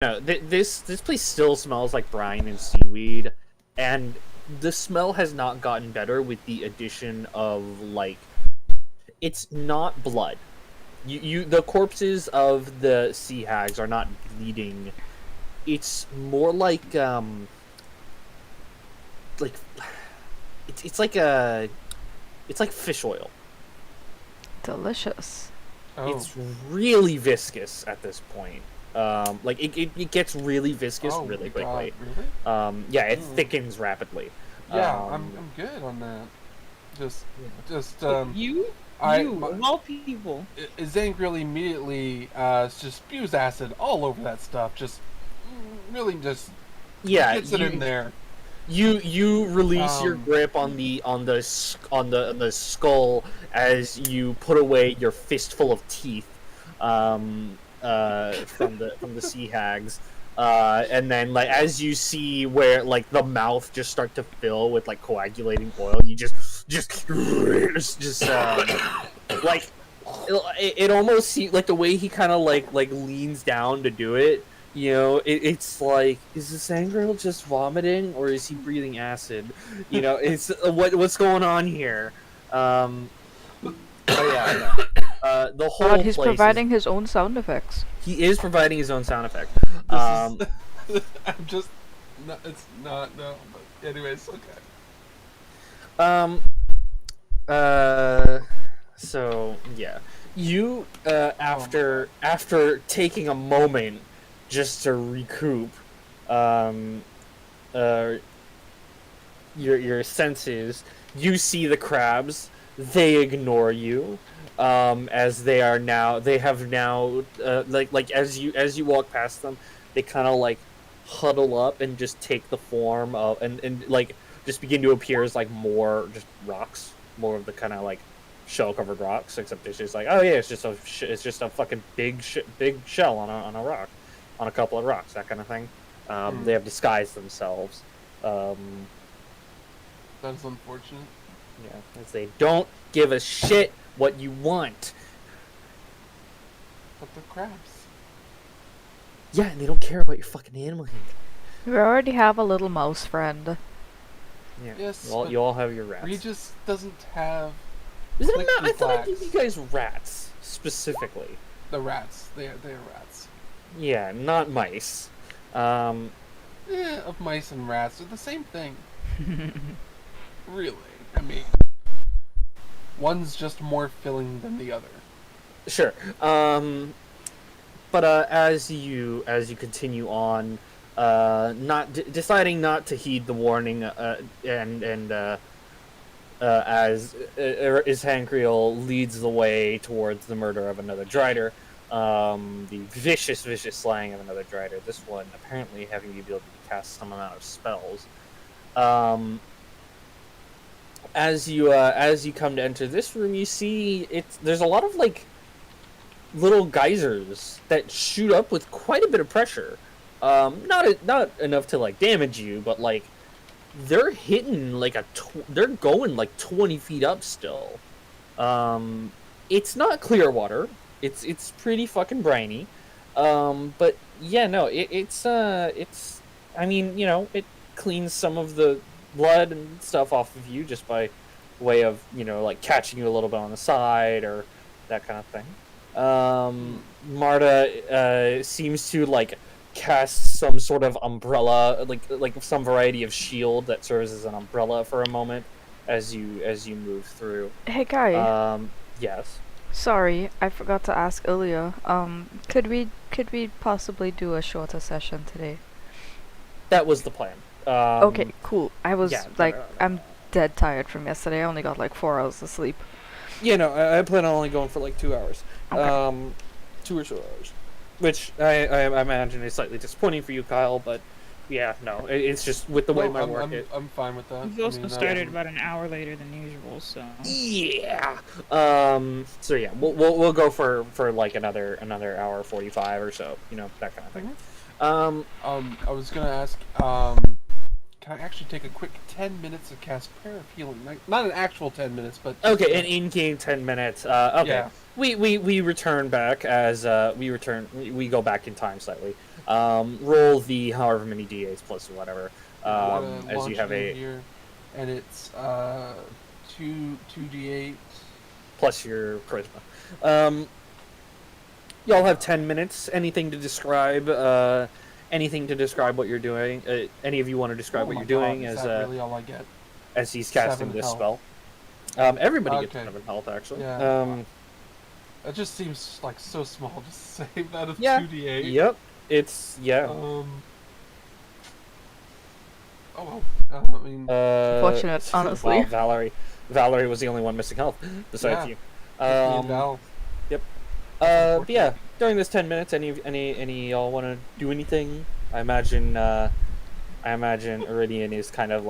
No, this place still smells like brine and seaweed, and the smell has not gotten better with the addition of like it's not blood. The corpses of the sea hags are not bleeding. It's more like it's like a it's like fish oil. Delicious. Oh. It's really viscous at this point. Like it gets really viscous really quickly. God, really? Yeah, it thickens rapidly. Yeah, I'm good on that. You of all people. Zangril immediately just spews acid all over that stuff. Just really just gets it in there. You release your grip on the skull as you put away your fistful of teeth from the sea hags, and then like as you see where like the mouth just start to fill with like coagulating oil, you just like it almost seems like the way he kind of like leans down to do it. You know, it's like, is the Sangreal just vomiting or is he breathing acid? You know, it's what's going on here. Oh yeah, the whole God, he's place providing his own sound effects. He is providing his own sound effect. I'm just, it's not no. But anyways, okay. So yeah, you after taking a moment just to recoup your senses, you see the crabs. They ignore you, as they have now like as you walk past them, they kind of like huddle up and just take the form of and like just begin to appear as like more just rocks, more of the kind of like shell covered rocks, except it's just like, oh yeah, it's just a fucking big shell on a rock, on a couple of rocks, that kind of thing. They have disguised themselves. That is unfortunate. Yeah, as they don't give a shit what you want. But the crabs. Yeah, and they don't care about your fucking animal handling. We already have a little mouse friend. Yeah. Yes, Well, you all have your rats. Regis doesn't have. Is it a I thought I gave you guys rats specifically. The rats. They are rats. Yeah, not mice. Of mice and rats, they're the same thing. Really, I mean, one's just more filling than the other. Sure. But as you continue on, deciding not to heed the warning, and as Ishankriel leads the way towards the murder of another Drider, the vicious slaying of another Drider. This one apparently having the ability to cast some amount of spells. As you come to enter this room, you see there's a lot of like little geysers that shoot up with quite a bit of pressure. Not enough to like damage you, but like they're hitting like they're going like 20 feet up still. It's not clear water. It's pretty fucking briny. But yeah, no, it's I mean, you know, it cleans some of the blood and stuff off of you just by way of, you know, like catching you a little bit on the side or that kind of thing. Marta seems to like cast some sort of umbrella, like some variety of shield that serves as an umbrella for a moment as you move through. Hey guy. Yes. Sorry, I forgot to ask earlier. Could we possibly do a shorter session today? That was the plan. Okay, cool. I was yeah, I'm dead tired from yesterday. I only got like 4 hours of sleep. Yeah, no, I plan on only going for like 2 hours. Okay. 2 or so hours. Which I imagine is slightly disappointing for you, Kyle, but yeah, no, it's just with the way my work is. I'm fine with that. We've also started about an hour later than usual, so. Yeah. So yeah, we'll go for like another hour 45 or so, you know, that kind of thing. I was gonna ask, can I actually take a quick 10 minutes to cast Prayer of Healing? Like, not an actual 10 minutes, but... Okay, an in-game 10 minutes. Okay. Yeah. We return back as we go back in time slightly. Roll the however many d8s plus whatever. I'm gonna As launch you have it in a here, and it's 2d8. plus your charisma. Y'all have 10 minutes. Anything to describe? Anything to describe what you're doing? Any of you want to describe what you're doing is as that really all I get? as he's casting 7 this health. spell? Everybody gets Okay. 7 health actually. Yeah. It just seems like so small to save that of Yeah. 2d8. Yep. It's Oh well. I mean, Fortunate, honestly. Wow, Valerie was the only one missing health besides you. me and Val. Yep. But yeah, during this 10 minutes, any y'all want to do anything? I imagine Iridian is kind of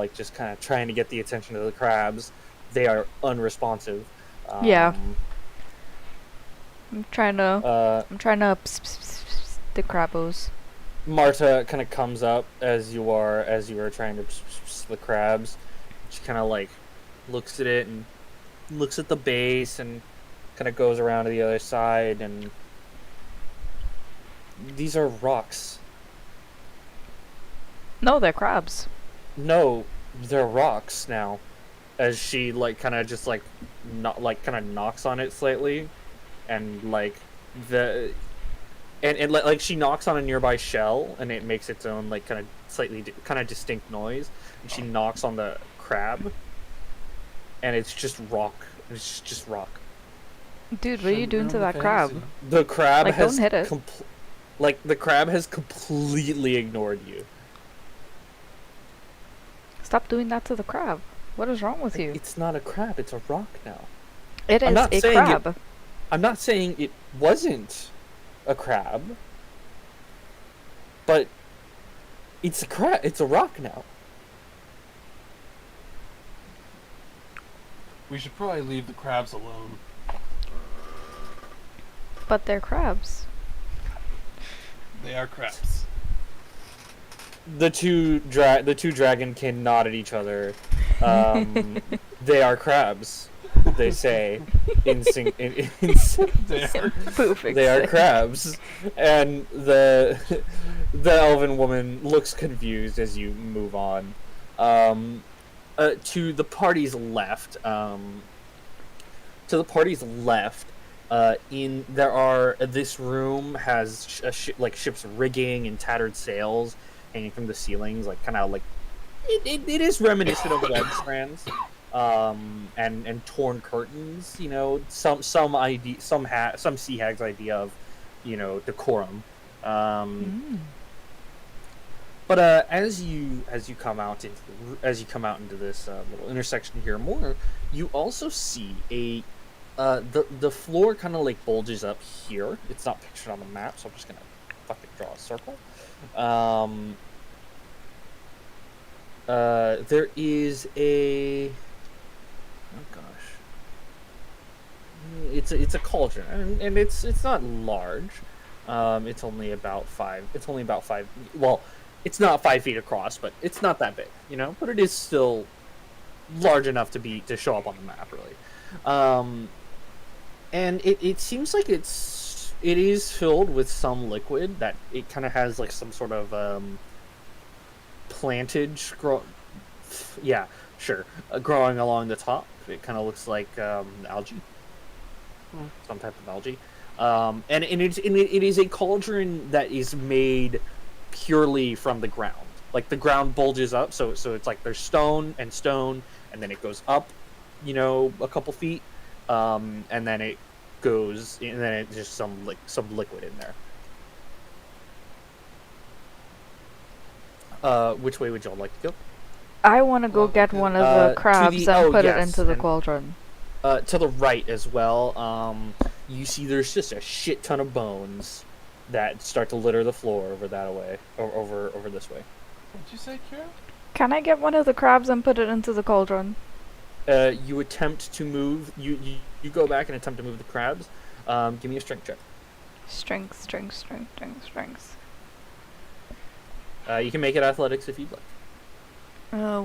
trying to get the attention of the crabs. They are unresponsive. Yeah. I'm trying to the crabos. Marta kind of comes up as you are trying to the crabs. She kind of like looks at it and looks at the base and kind of goes around to the other side, and these are rocks. No, they're crabs. No, they're rocks now. As she kind of knocks on it slightly, and she knocks on a nearby shell, and it makes its own kind of distinct noise. And she knocks on the crab, and it's just rock. It's just rock. Dude, what are you doing to that crab? The crab has don't hit it. The crab has completely ignored you. Stop doing that to the crab. What is wrong with you? It's not a crab, it's a rock now. It is a crab. I'm not saying it wasn't a crab, but it's a crab. It's a rock now. We should probably leave the crabs alone. But they're crabs. They are crabs. The two dragonkin nod at each other. They are crabs, they say. They are crabs, and the elven woman looks confused as you move on. To the party's left. This room has ship's rigging and tattered sails hanging from the ceilings, it is reminiscent of web strands, and torn curtains. You know, some sea hag's idea of, decorum. But as you come out into this little intersection here more, you also see the floor kind of bulges up here. It's not pictured on the map, so I'm just gonna fucking draw a circle. There is a, oh gosh, it's a cauldron, and it's not large. It's only about 5. Well, it's not 5 feet across, but it's not that big, But it is still large enough to show up on the map, really. And it seems like it is filled with some liquid that it kind of has some sort of plantage growing along the top. It kind of looks like algae, some type of algae. And it is a cauldron that is made purely from the ground. The ground bulges up, so it's there's stone, and then it goes up, a couple feet, and then it goes, and then it's just some liquid in there. Which way would y'all like to go? I want to go get one of the crabs and put it into the cauldron. To the right as well, you see there's just a shit ton of bones that start to litter the floor over this way. What'd you say, Kira? Can I get one of the crabs and put it into the cauldron? You attempt to move. You go back and attempt to move the crabs. Give me a strength check. Strength. You can make it athletics if you'd like.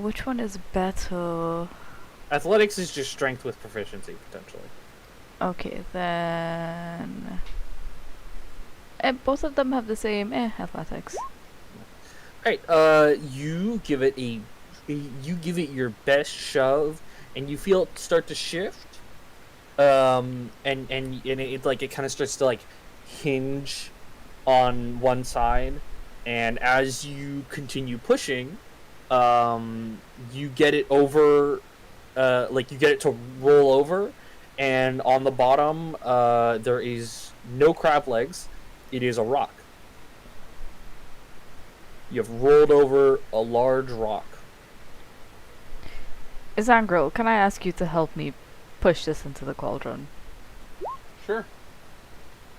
Which one is better? Athletics is just strength with proficiency, potentially. Okay, then And both of them have the same athletics. Alright, you give it your best shove, and you feel it start to shift. And it kind of starts to like hinge on one side, and as you continue pushing, you get it over, you get it to roll over, and on the bottom, there is no crab legs. It is a rock. You have rolled over a large rock. Isangro, can I ask you to help me push this into the cauldron? Sure.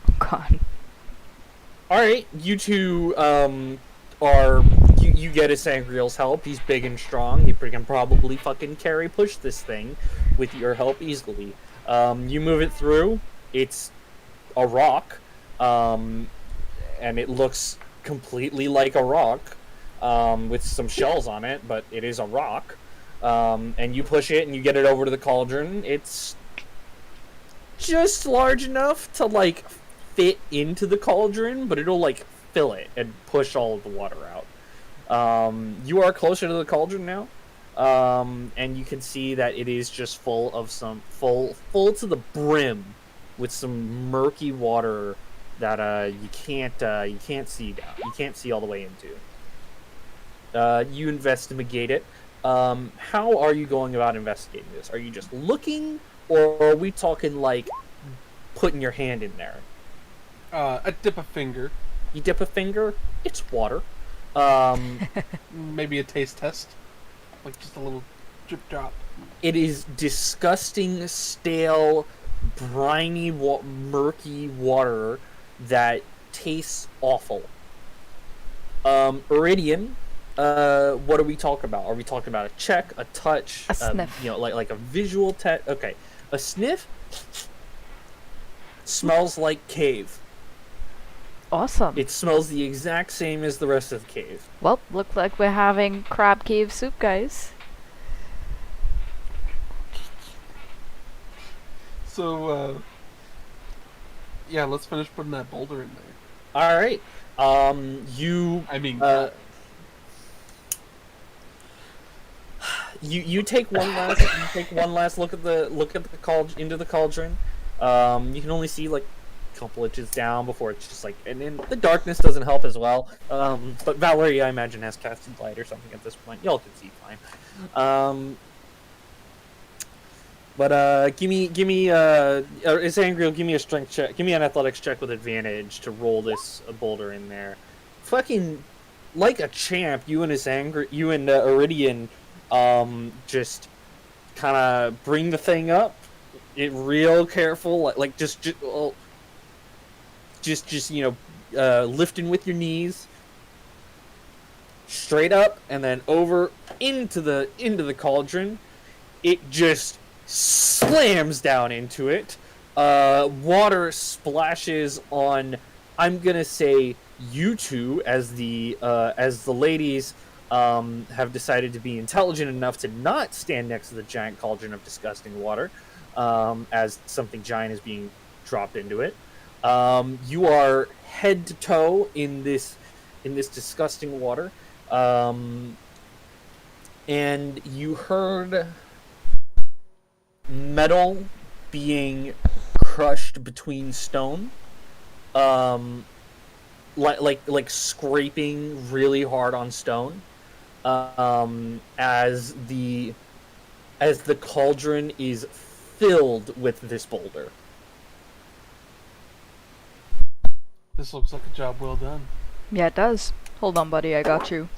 Oh god. Alright, you two, you get Isangriel's help. He's big and strong. He can probably fucking push this thing with your help easily. You move it through. It's a rock, and it looks completely like a rock, with some shells on it, but it is a rock. And you push it and you get it over to the cauldron. It's just large enough to like fit into the cauldron, but it'll like fill it and push all of the water out. You are closer to the cauldron now, and you can see that it is just full of full to the brim with some murky water that you can't see down. You can't see all the way into. You investigate it. How are you going about investigating this? Are you just looking, or are we talking like putting your hand in there? I dip a finger. You dip a finger, it's water. Maybe a taste test, like just a little drip drop. It is disgusting, stale, briny, murky water that tastes awful. Iridian, what are we talking about? Are we talking about a check, a touch, A sniff? Like a visual test? Okay, a sniff smells like cave. Awesome. It smells the exact same as the rest of the cave. Well, look like we're having crab cave soup, guys. So, yeah, let's finish putting that boulder in there. All right. You take one last look at the into the cauldron. You can only see like a couple inches down before it's just like, and then the darkness doesn't help as well. But Valerie, I imagine, has casted light or something at this point. Y'all can see fine. But give me Isangriel, give me a strength check. Give me an athletics check with advantage to roll this boulder in there. Fucking like a champ, you and Iridian, just kind of bring the thing up. It real careful, like just lifting with your knees, straight up, and then over into the cauldron. It just slams down into it. Water splashes on, I'm gonna say, you two, as the ladies have decided to be intelligent enough to not stand next to the giant cauldron of disgusting water, as something giant is being dropped into it. You are head to toe in this disgusting water, and you heard metal being crushed between stone, like scraping really hard on stone, as the cauldron is filled with this boulder. This looks like a job well done. Yeah, it does. Hold on, buddy, I got you.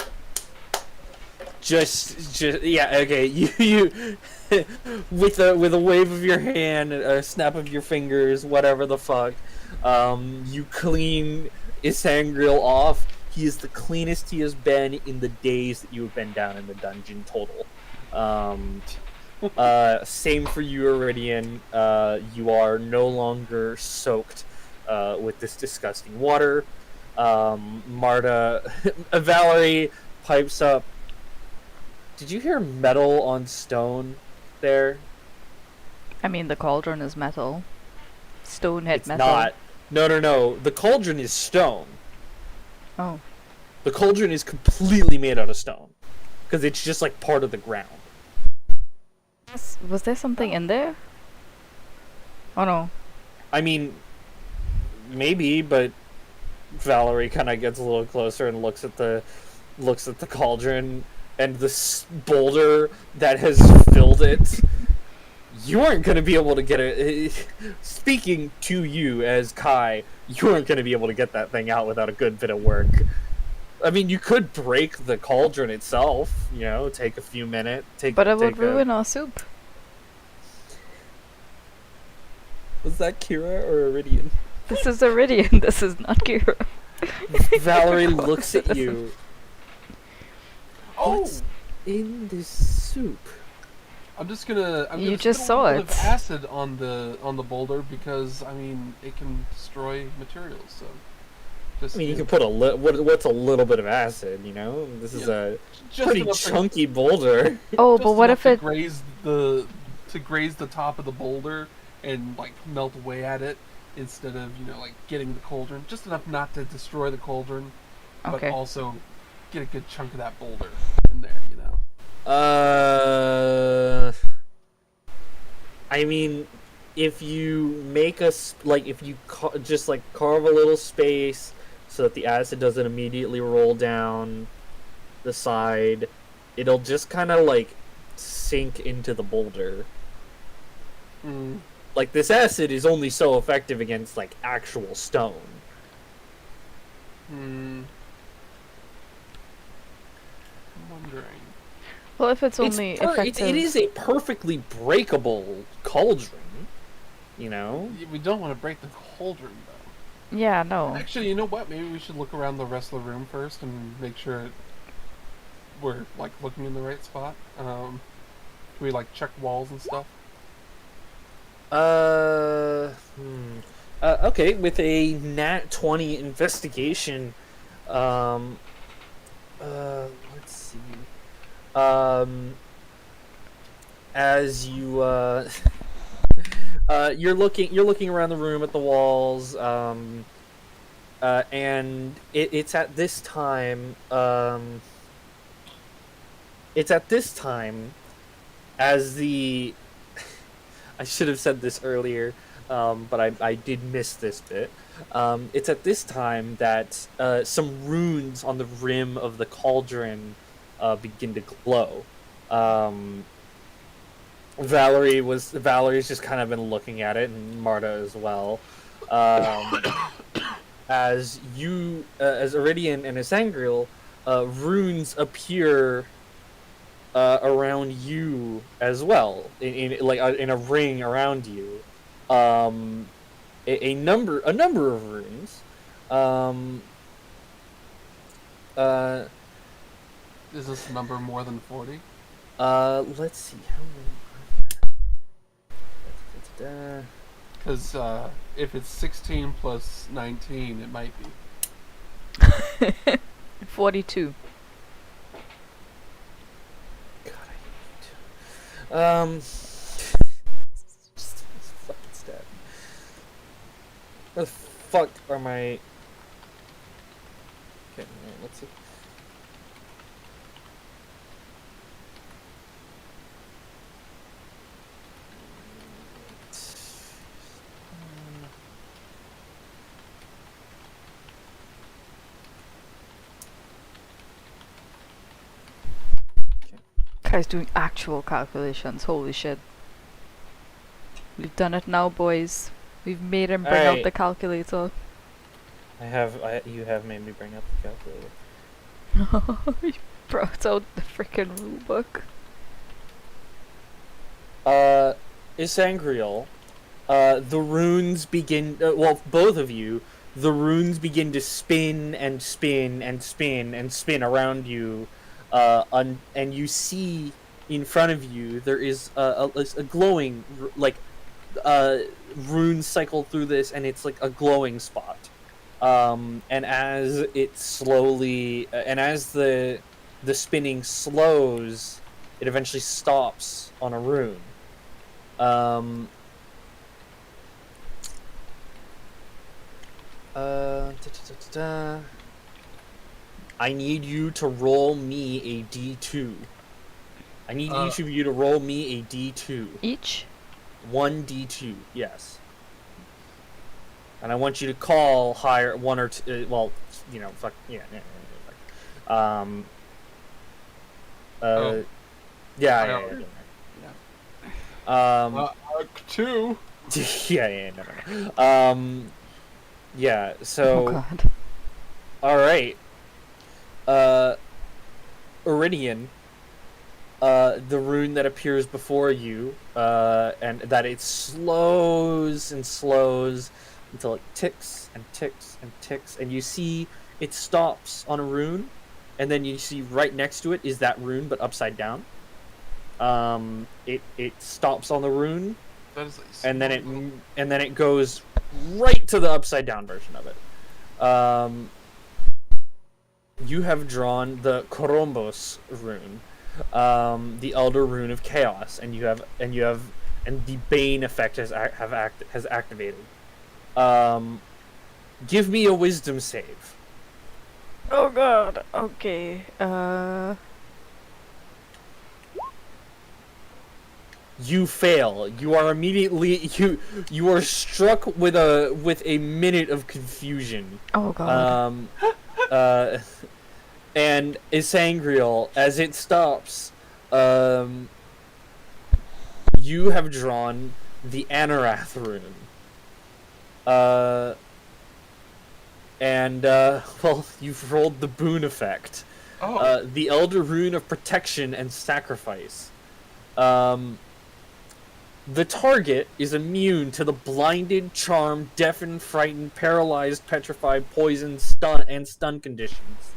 Just yeah, okay. You with a wave of your hand, a snap of your fingers, whatever the fuck, you clean Isangriel off. He is the cleanest he has been in the days that you have been down in the dungeon total. Same for you, Iridian. You are no longer soaked with this disgusting water. Marta, Valerie pipes up. Did you hear metal on stone there? I mean, the cauldron is metal. Stone hit It's metal. not. No. The cauldron is stone. Oh. The cauldron is completely made out of stone. Because it's just like part of the ground. Was there something in there? Oh no. I mean, maybe, but Valerie kind of gets a little closer and looks at the cauldron and the boulder that has filled it. You aren't going to be able to get it. Speaking to you as Kai, you aren't going to be able to get that thing out without a good bit of work. I mean, you could break the cauldron itself, you know, take a few minutes. But it would ruin our soup. Was that Kira or Iridian? This is Iridian, this is not Kira. Valerie looks at you. Oh! What's in this soup? I'm just gonna. You gonna just spill saw a bit it. of acid on the boulder because I mean it can destroy materials. So. Just, I mean, you can put what's a little bit of acid, you know? This is a pretty chunky boulder. Oh, but what if it graze the top of the boulder and like melt away at it instead of like getting the cauldron, just enough not to destroy the cauldron, but also get a good chunk of that boulder in there, I mean, if you make if you just carve a little space so that the acid doesn't immediately roll down the side, it'll just kind of sink into the boulder. Like, this acid is only so effective against actual stone. I'm wondering. Well, if it's only effective... It is a perfectly breakable cauldron, you know? We don't want to break the cauldron, though. Yeah, no. Actually, you know what? Maybe we should look around the rest of the room first and make sure we're, looking in the right spot. Can we, check walls and stuff? Okay, with a nat 20 investigation, let's see. As you you're looking around the room at the walls, and it's at this time as the I should have said this earlier, but I did miss this bit. It's at this time that some runes on the rim of the cauldron begin to glow. Valerie's just kind of been looking at it, and Marta as well. As Iridian and Asangriel, runes appear around you as well, in a ring around you. A number of runes. Is this number more than 40? Let's see. How many are there? Because if it's 16 plus 19, it might be. 42. God, I hate you. Just fucking stat. Where the fuck are my... Okay, let's see. Kai's doing actual calculations. Holy shit. We've done it now, boys. We've made him bring out the calculator. You have made me bring up the calculator. He brought out the frickin' rule book. Isangriel, the runes begin, well, both of you, the runes begin to spin and spin and spin and spin around you, and you see in front of you there is a glowing, runes cycle through this, and it's like a glowing spot. And as it slowly, and as the spinning slows, it eventually stops on a rune. I need you to roll me a D2. I need each of you to roll me a D2. Each? 1 D2, yes. And I want you to call higher one or two. Well, you know, fuck yeah. Yeah. Two. Yeah. No. Yeah. So. Oh god. All right. Iridian. The rune that appears before you, and that it slows and slows until it ticks and ticks and ticks, and you see it stops on a rune, and then you see right next to it is that rune but upside down. It stops on the rune, and then it goes right to the upside down version of it. You have drawn the Korombos rune. The Elder Rune of Chaos, and the Bane effect has activated. Give me a Wisdom save. Oh god. Okay. You fail. You are immediately you are struck with a minute of confusion. Oh god. And Isangriel, as it stops, you have drawn the Anarath rune. Well, you've rolled the boon effect. The Elder Rune of Protection and Sacrifice. The target is immune to the blinded, charmed, deafened, frightened, paralyzed, petrified, poisoned, stun conditions.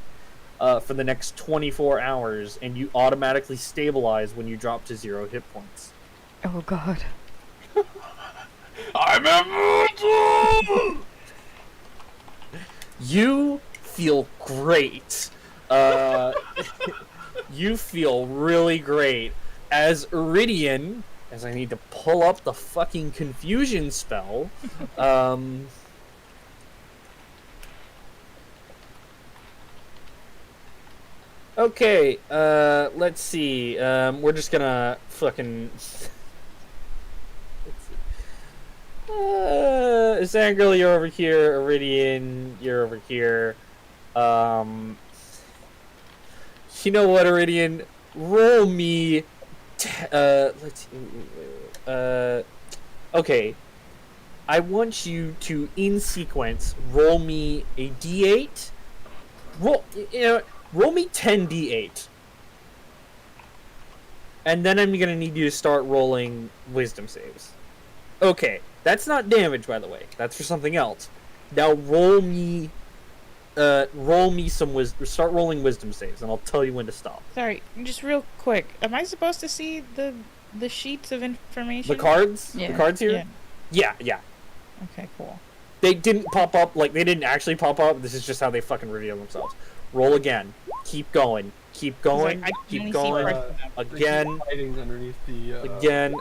For the next 24 hours, and you automatically stabilize when you drop to 0 hit points. Oh god. I'm immortal! You feel great. You feel really great. As Iridian, as I need to pull up the fucking confusion spell, okay, let's see. We're just gonna fucking... Zangirl, you're over here. Iridian, you're over here. You know what, Iridian? Roll me... let's see. Okay. I want you to, in sequence, roll me a d8. Roll me 10 d8. And then I'm gonna need you to start rolling wisdom saves. Okay, that's not damage, by the way. That's for something else. Now roll me some wisdom. Start rolling wisdom saves, and I'll tell you when to stop. Sorry, just real quick. Am I supposed to see the sheets of information? The cards? Yeah. The cards here? Yeah. Okay, cool. They didn't pop up, like, they didn't actually pop up. This is just how they fucking reveal themselves. Roll again. Keep going. Keep going. Keep going. Again. Underneath the, Again.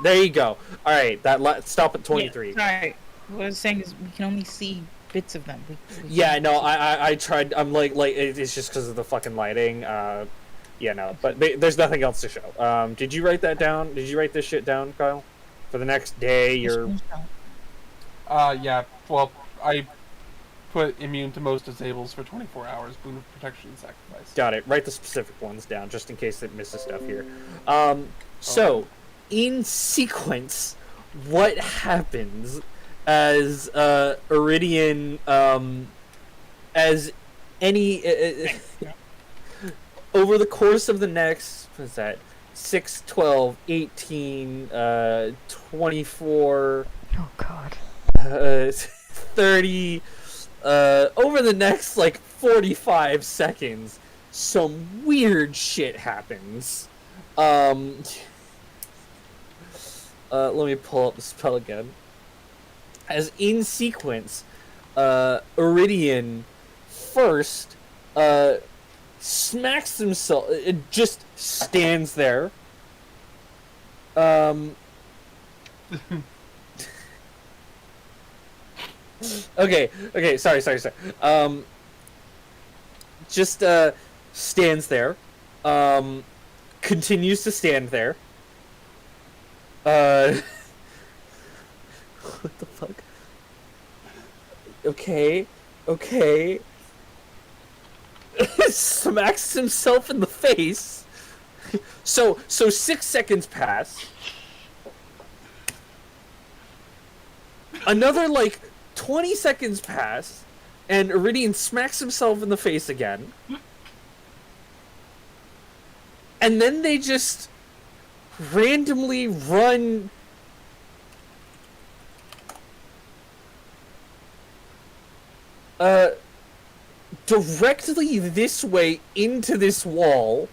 There you go. Alright, stop at 23. Yeah, sorry. What I was saying is we can only see bits of them. Yeah, no, I tried. I'm like it's just because of the fucking lighting. Yeah, no, but there's nothing else to show. Did you write that down? Did you write this shit down, Kyle? For the next day, you're... Yeah, well, I put immune to most disables for 24 hours, boon of protection and sacrifice. Got it. Write the specific ones down, just in case it misses stuff here. So, in sequence, what happens as Iridian, as any... over the course of the next... What's that? 6, 12, 18, 24... Oh god. 30... over the next, like, 45 seconds, some weird shit happens. Let me pull up the spell again. As in sequence, Iridian first, smacks himself, it just stands there. Okay, sorry. Just stands there, continues to stand there. What the fuck? Okay. Smacks himself in the face. So 6 seconds pass. Another, like, 20 seconds pass, and Iridian smacks himself in the face again. And then they just randomly run directly this way into this wall,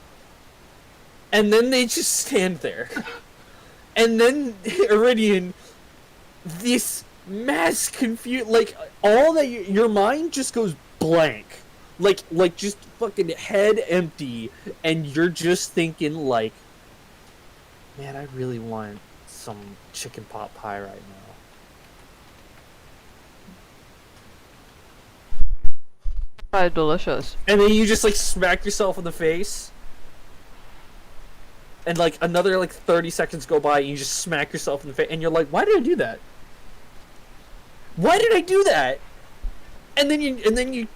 and then they just stand there. And then Iridian, this mass like, all that your mind just goes blank, like just fucking head empty, and you're just thinking like, man, I really want some chicken pot pie right now. Probably delicious. And then you just like smack yourself in the face, and like another like 30 seconds go by, and you just smack yourself in the face, and you're like, why did I do that? Why did I do that? And then you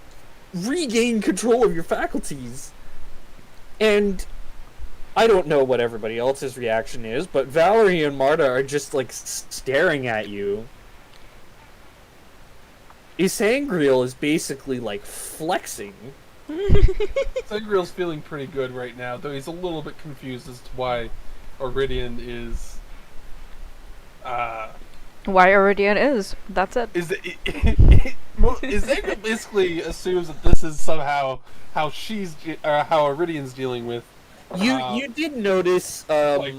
regain control of your faculties. And I don't know what everybody else's reaction is, but Valerie and Marta are just like staring at you. Isangriel is basically like flexing. Sangreel's feeling pretty good right now, though he's a little bit confused as to why Iridian is Why Iridian is. That's it. Isangriel basically assumes that this is somehow how how Iridian's dealing with. You did notice. Like,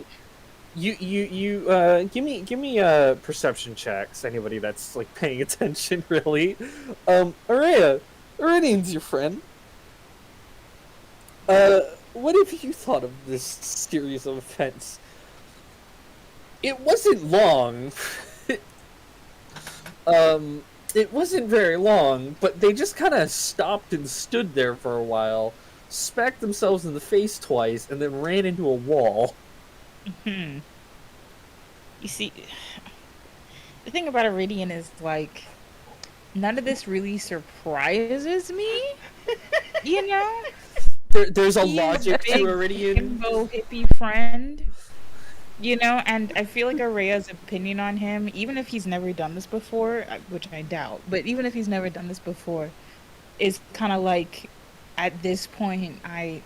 Give me perception checks. Anybody that's like paying attention, really. Araya, Iridian's your friend. What have you thought of this series of events? It wasn't long. It wasn't very long, but they just kind of stopped and stood there for a while, smacked themselves in the face twice, and then ran into a wall. You see, the thing about Iridian is, like, none of this really surprises me, you know? There's a logic to Iridian. Himbo hippie friend, you know, and I feel like Araya's opinion on him, even if he's never done this before, which I doubt, but even if he's never done this before, is kind of like, at this point, at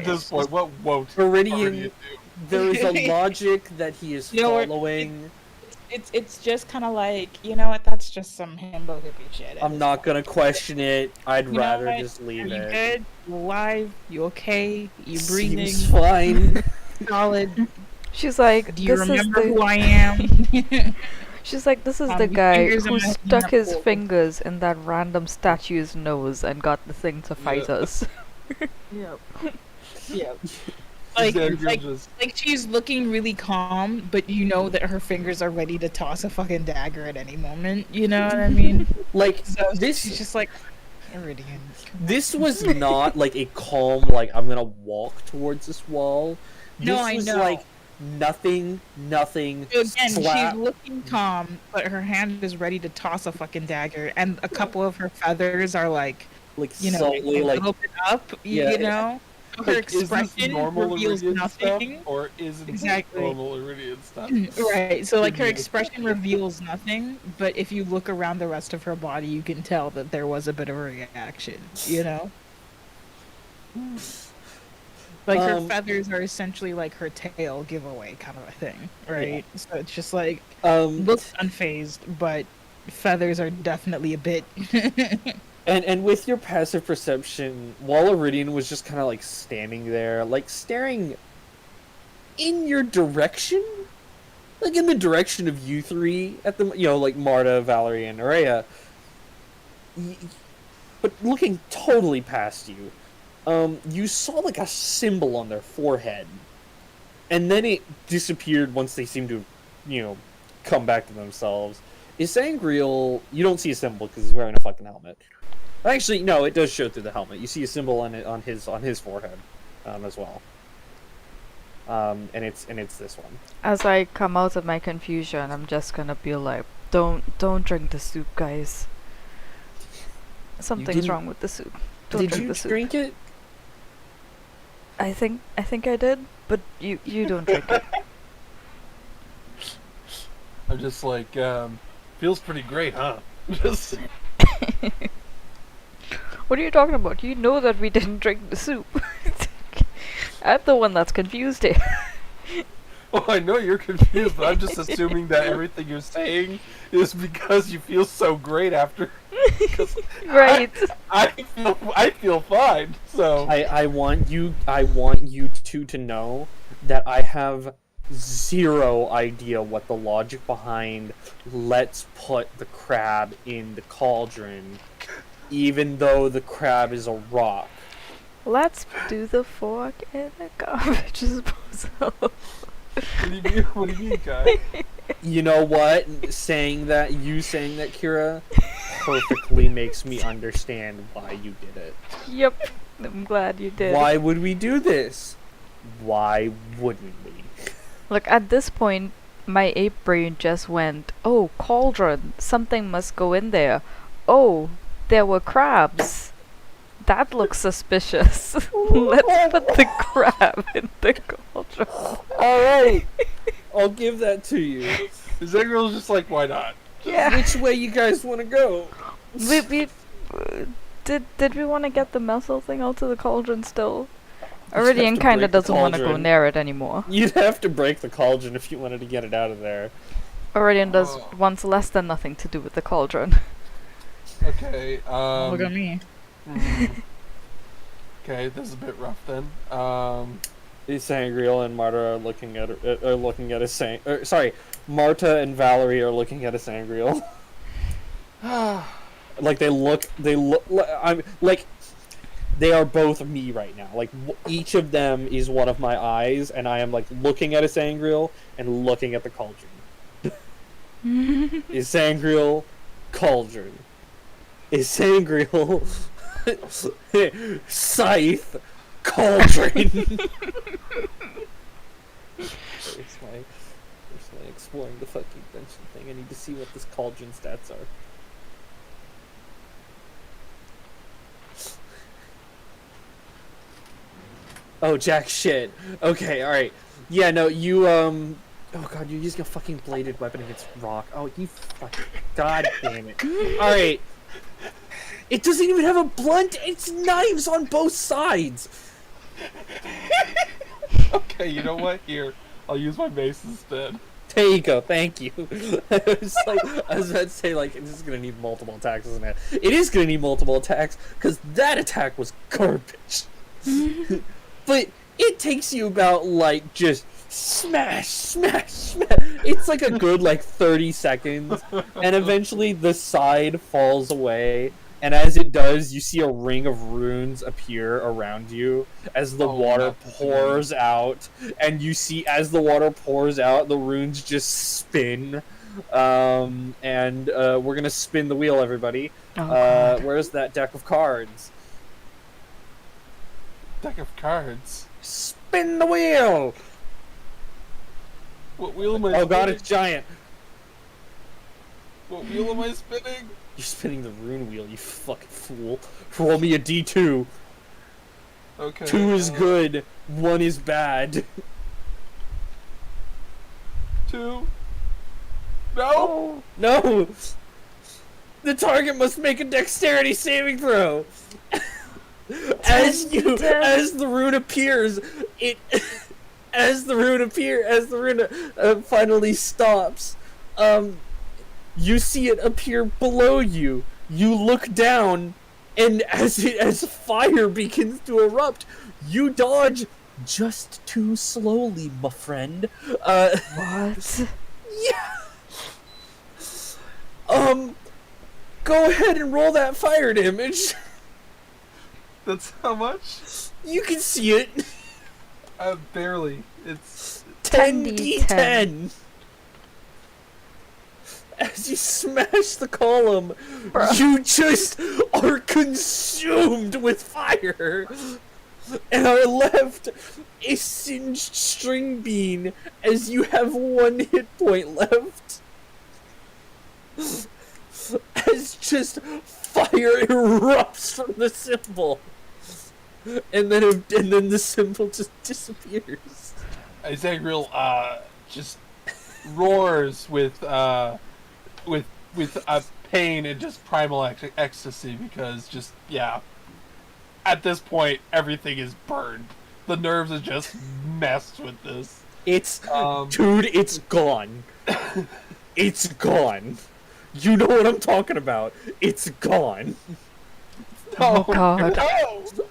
this point, what won't Iridian do? There is a logic that he is following. It's just kind of like, you know what, that's just some himbo hippie shit. I'm not gonna question it. I'd You know rather what? just leave Are you it. good? You alive? You okay? You breathing? Seems fine. Solid? She's like, Do you this is remember the... who I am? She's like, this is the Your guy fingers who in my stuck his knuckles. fingers in that random statue's nose and got the thing to fight Yeah. us. Yep. Yep. Isangriel Like, just like she's looking really calm, but you know that her fingers are ready to toss a fucking dagger at any moment. You know what I mean? Like So this. she's just like, Iridian. This was not like a calm, like I'm gonna walk towards this wall. This No, I was know. like nothing. So again, slap. she's looking calm, but her hand is ready to toss a fucking dagger, and a couple of her feathers are like, Like you know, subtly, a like little bit up. Yeah, You know, her like, is this expression normal reveals Iridian nothing. stuff, or is it Exactly. normal Iridian stuff? Right. So like her Yeah. expression reveals nothing, but if you look around the rest of her body, you can tell that there was a bit of a reaction. You know. Like her feathers are essentially like her tail giveaway kind of a thing, right? So it's just like looks unfazed, but feathers are definitely a bit. and with your passive perception, while Iridian was just kind of like standing there, like staring in your direction, like in the direction of you three at the, you know, like Marta, Valerie, and Araya, but looking totally past you. You saw like a symbol on their forehead, and then it disappeared once they seemed to, you know, come back to themselves. Is Sangreal... You don't see a symbol because he's wearing a fucking helmet. Actually, no, it does show through the helmet. You see a symbol on his forehead as well. And it's this one. As I come out of my confusion, I'm just gonna be like, don't drink the soup, guys. Something's wrong with the soup. Don't Did drink you the soup. drink it? I think I did, but you don't drink it. I'm just like, feels pretty great, huh? Just. What are you talking about? You know that we didn't drink the soup. I'm the one that's confused here. Oh, I know you're confused, but I'm just assuming that everything you're saying is because you feel so great after. Right. I feel fine. So I want you two to know that I have zero idea what the logic behind let's put the crab in the cauldron, even though the crab is a rock. Let's do the fork in the garbage disposal. what do you mean, Kai? You know what? Saying that, Kira, perfectly makes me understand why you did it. Yep, I'm glad you did. Why would we do this? Why wouldn't we? Look, at this point, my ape brain just went, oh, cauldron, something must go in there. Oh, there were crabs. That looks suspicious. Let's put the crab in the cauldron. Alright! I'll give that to you. Zegril's just like, why not? Yeah. Which way you guys want to go? Did we want to get the missile thing out to the cauldron still? have Iridian to kinda break the doesn't want to go cauldron. near it anymore. You'd have to break the cauldron if you wanted to get it out of there. Iridian does Oh. wants less than nothing to do with the cauldron. Okay. Look at me. Okay, this is a bit rough then. Sangreal and Marta are looking at sorry, Marta and Valerie are looking at a Sangreal. Like they look. I'm like. They are both me right now. Like each of them is one of my eyes, and I am like looking at a Sangreal and looking at the cauldron. Is Sangreal cauldron? Is Sangreal scythe cauldron? Where's my exploring the fucking dimension thing? I need to see what this cauldron stats are. Oh, jack shit. Okay, alright. Yeah, no, you, oh god, you're using a fucking bladed weapon against rock. Oh, you fucking, god damn it. Alright. It doesn't even have a blunt, it's knives on both sides! Okay, you know what? Here, I'll use my mace instead. There you go, thank you. I was about to say, like, this is gonna need multiple attacks, isn't it? It is gonna need multiple attacks, because that attack was garbage. But it takes you about, like, just smash, smash, smash. It's like a good, like, 30 seconds. And eventually the side falls away. And as it does, you see a ring of runes appear around you as the water pours out. And you see, as the water pours out, the runes just spin. And we're going to spin the wheel, everybody. Oh, Where's that deck of cards? Deck of cards. Spin the wheel! What wheel am I spinning? Oh god, it's giant. What wheel am I spinning? You're spinning the rune wheel, you fucking fool. Roll me a D2. Okay. 2 is good, 1 is bad. 2. No! No! The target must make a dexterity saving throw! As the rune appears, as the rune finally stops, you see it appear below you. You look down, and as fire begins to erupt, you dodge just too slowly, my friend. what? Yeah. Go ahead and roll that fire damage. That's how much? You can see it. Barely. It's 10d10. As you smash the column, Bruh. you just are consumed with fire and are left a singed string bean as you have 1 hit point left. As just fire erupts from the symbol. And then the symbol just disappears. Isagriel just roars with pain and just primal ecstasy because just at this point everything is burned. The nerves are just messed with this. It's dude, it's gone. It's gone. You know what I'm talking about. It's gone. Oh god.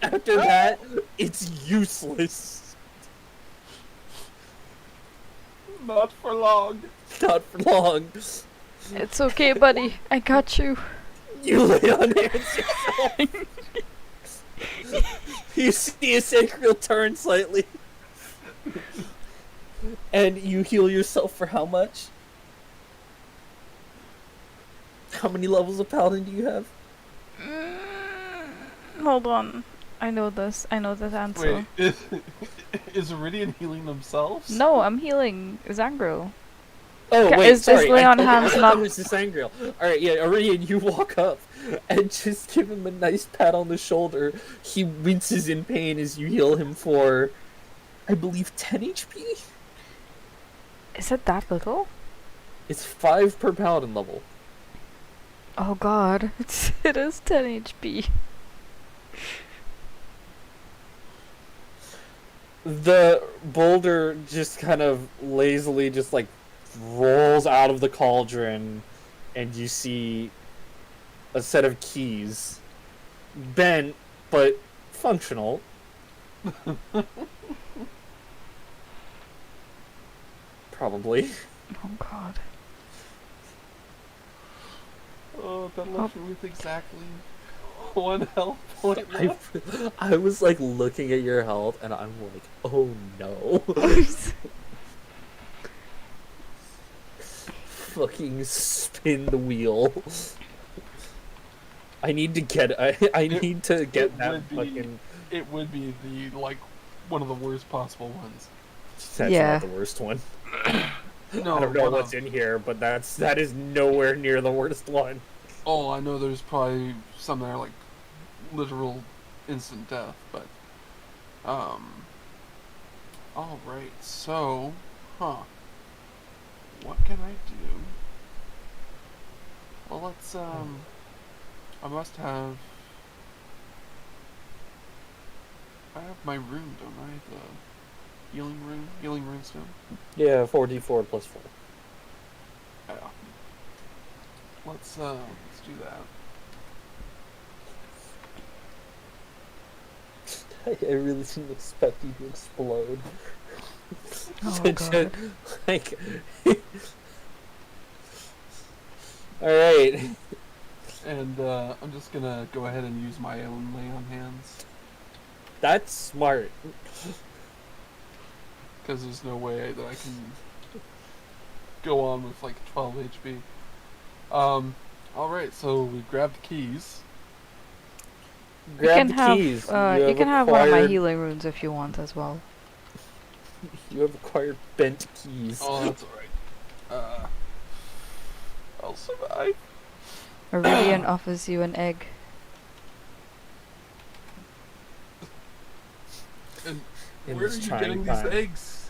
After that, it's useless. Not for long. Not for long. It's okay, buddy. I got you. You lay on hands yourself. You see a sacred turn slightly. And you heal yourself for how much? How many levels of paladin do you have? Hold on. I know this. I know this answer. Wait, is Iridian healing themselves? No, I'm healing Zangro. Oh, Ca- wait, is this sorry. lay on I hands thought not- it was the Sangreal. Alright, yeah, Iridian, you walk up and just give him a nice pat on the shoulder. He winces in pain as you heal him for, I believe, 10 HP? Is it that little? It's 5 per paladin level. Oh god. It is 10 HP. The boulder just kind of lazily just like rolls out of the cauldron, and you see a set of keys. Bent, but functional. Probably. Oh god. Oh, that left me with exactly 1 health point left. I was like looking at your health, and I'm like, oh no. Fucking spin the wheel. I need to get that fucking. It would be the one of the worst possible ones. That's Yeah. not the worst one. No, I don't know one what's of- in here, but that is nowhere near the worst one. Oh, I know there's probably some that are like literal instant death, but all right. So, what can I do? Well, let's I must have. I have my rune, don't I? The healing rune stone. Yeah, 4d4 plus 4. Yeah. Let's do that. I really didn't expect you to explode. Oh Just, god. like, all right. And I'm just gonna go ahead and use my own lay on hands That's smart. because there's no way that I can go on with like 12 HP. All right, so we grabbed the keys. Grab the keys. You can have one of my healing runes if you want as well. You have acquired bent keys. Oh, that's all right. I'll survive. Iridian offers you an egg. And In where are this you trying getting these time. eggs?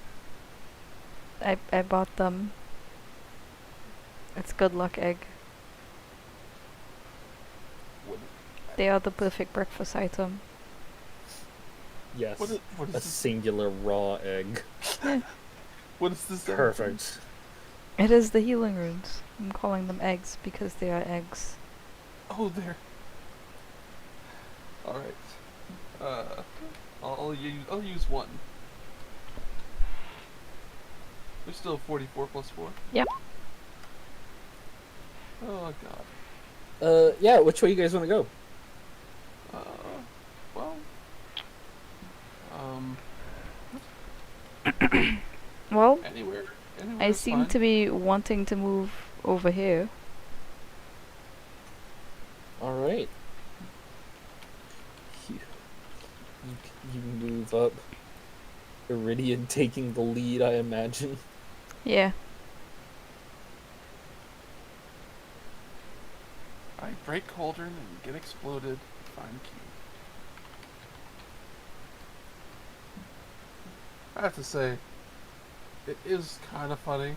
I bought them. It's good luck egg. What, They are the perfect breakfast item. Yes. what is A this? singular raw egg. What is this? Perfect. It is the healing runes. I'm calling them eggs because they are eggs. Oh, there. All right. I'll use one. There's still 44 plus 4. Yep. Oh god. Yeah. Which way you guys want to go? Well. Well, Anywhere. I seem to be wanting to move over here. All right. You, you move up. Iridian taking the lead, I imagine. Yeah. I break cauldron and get exploded. Find key. I have to say, it is kind of funny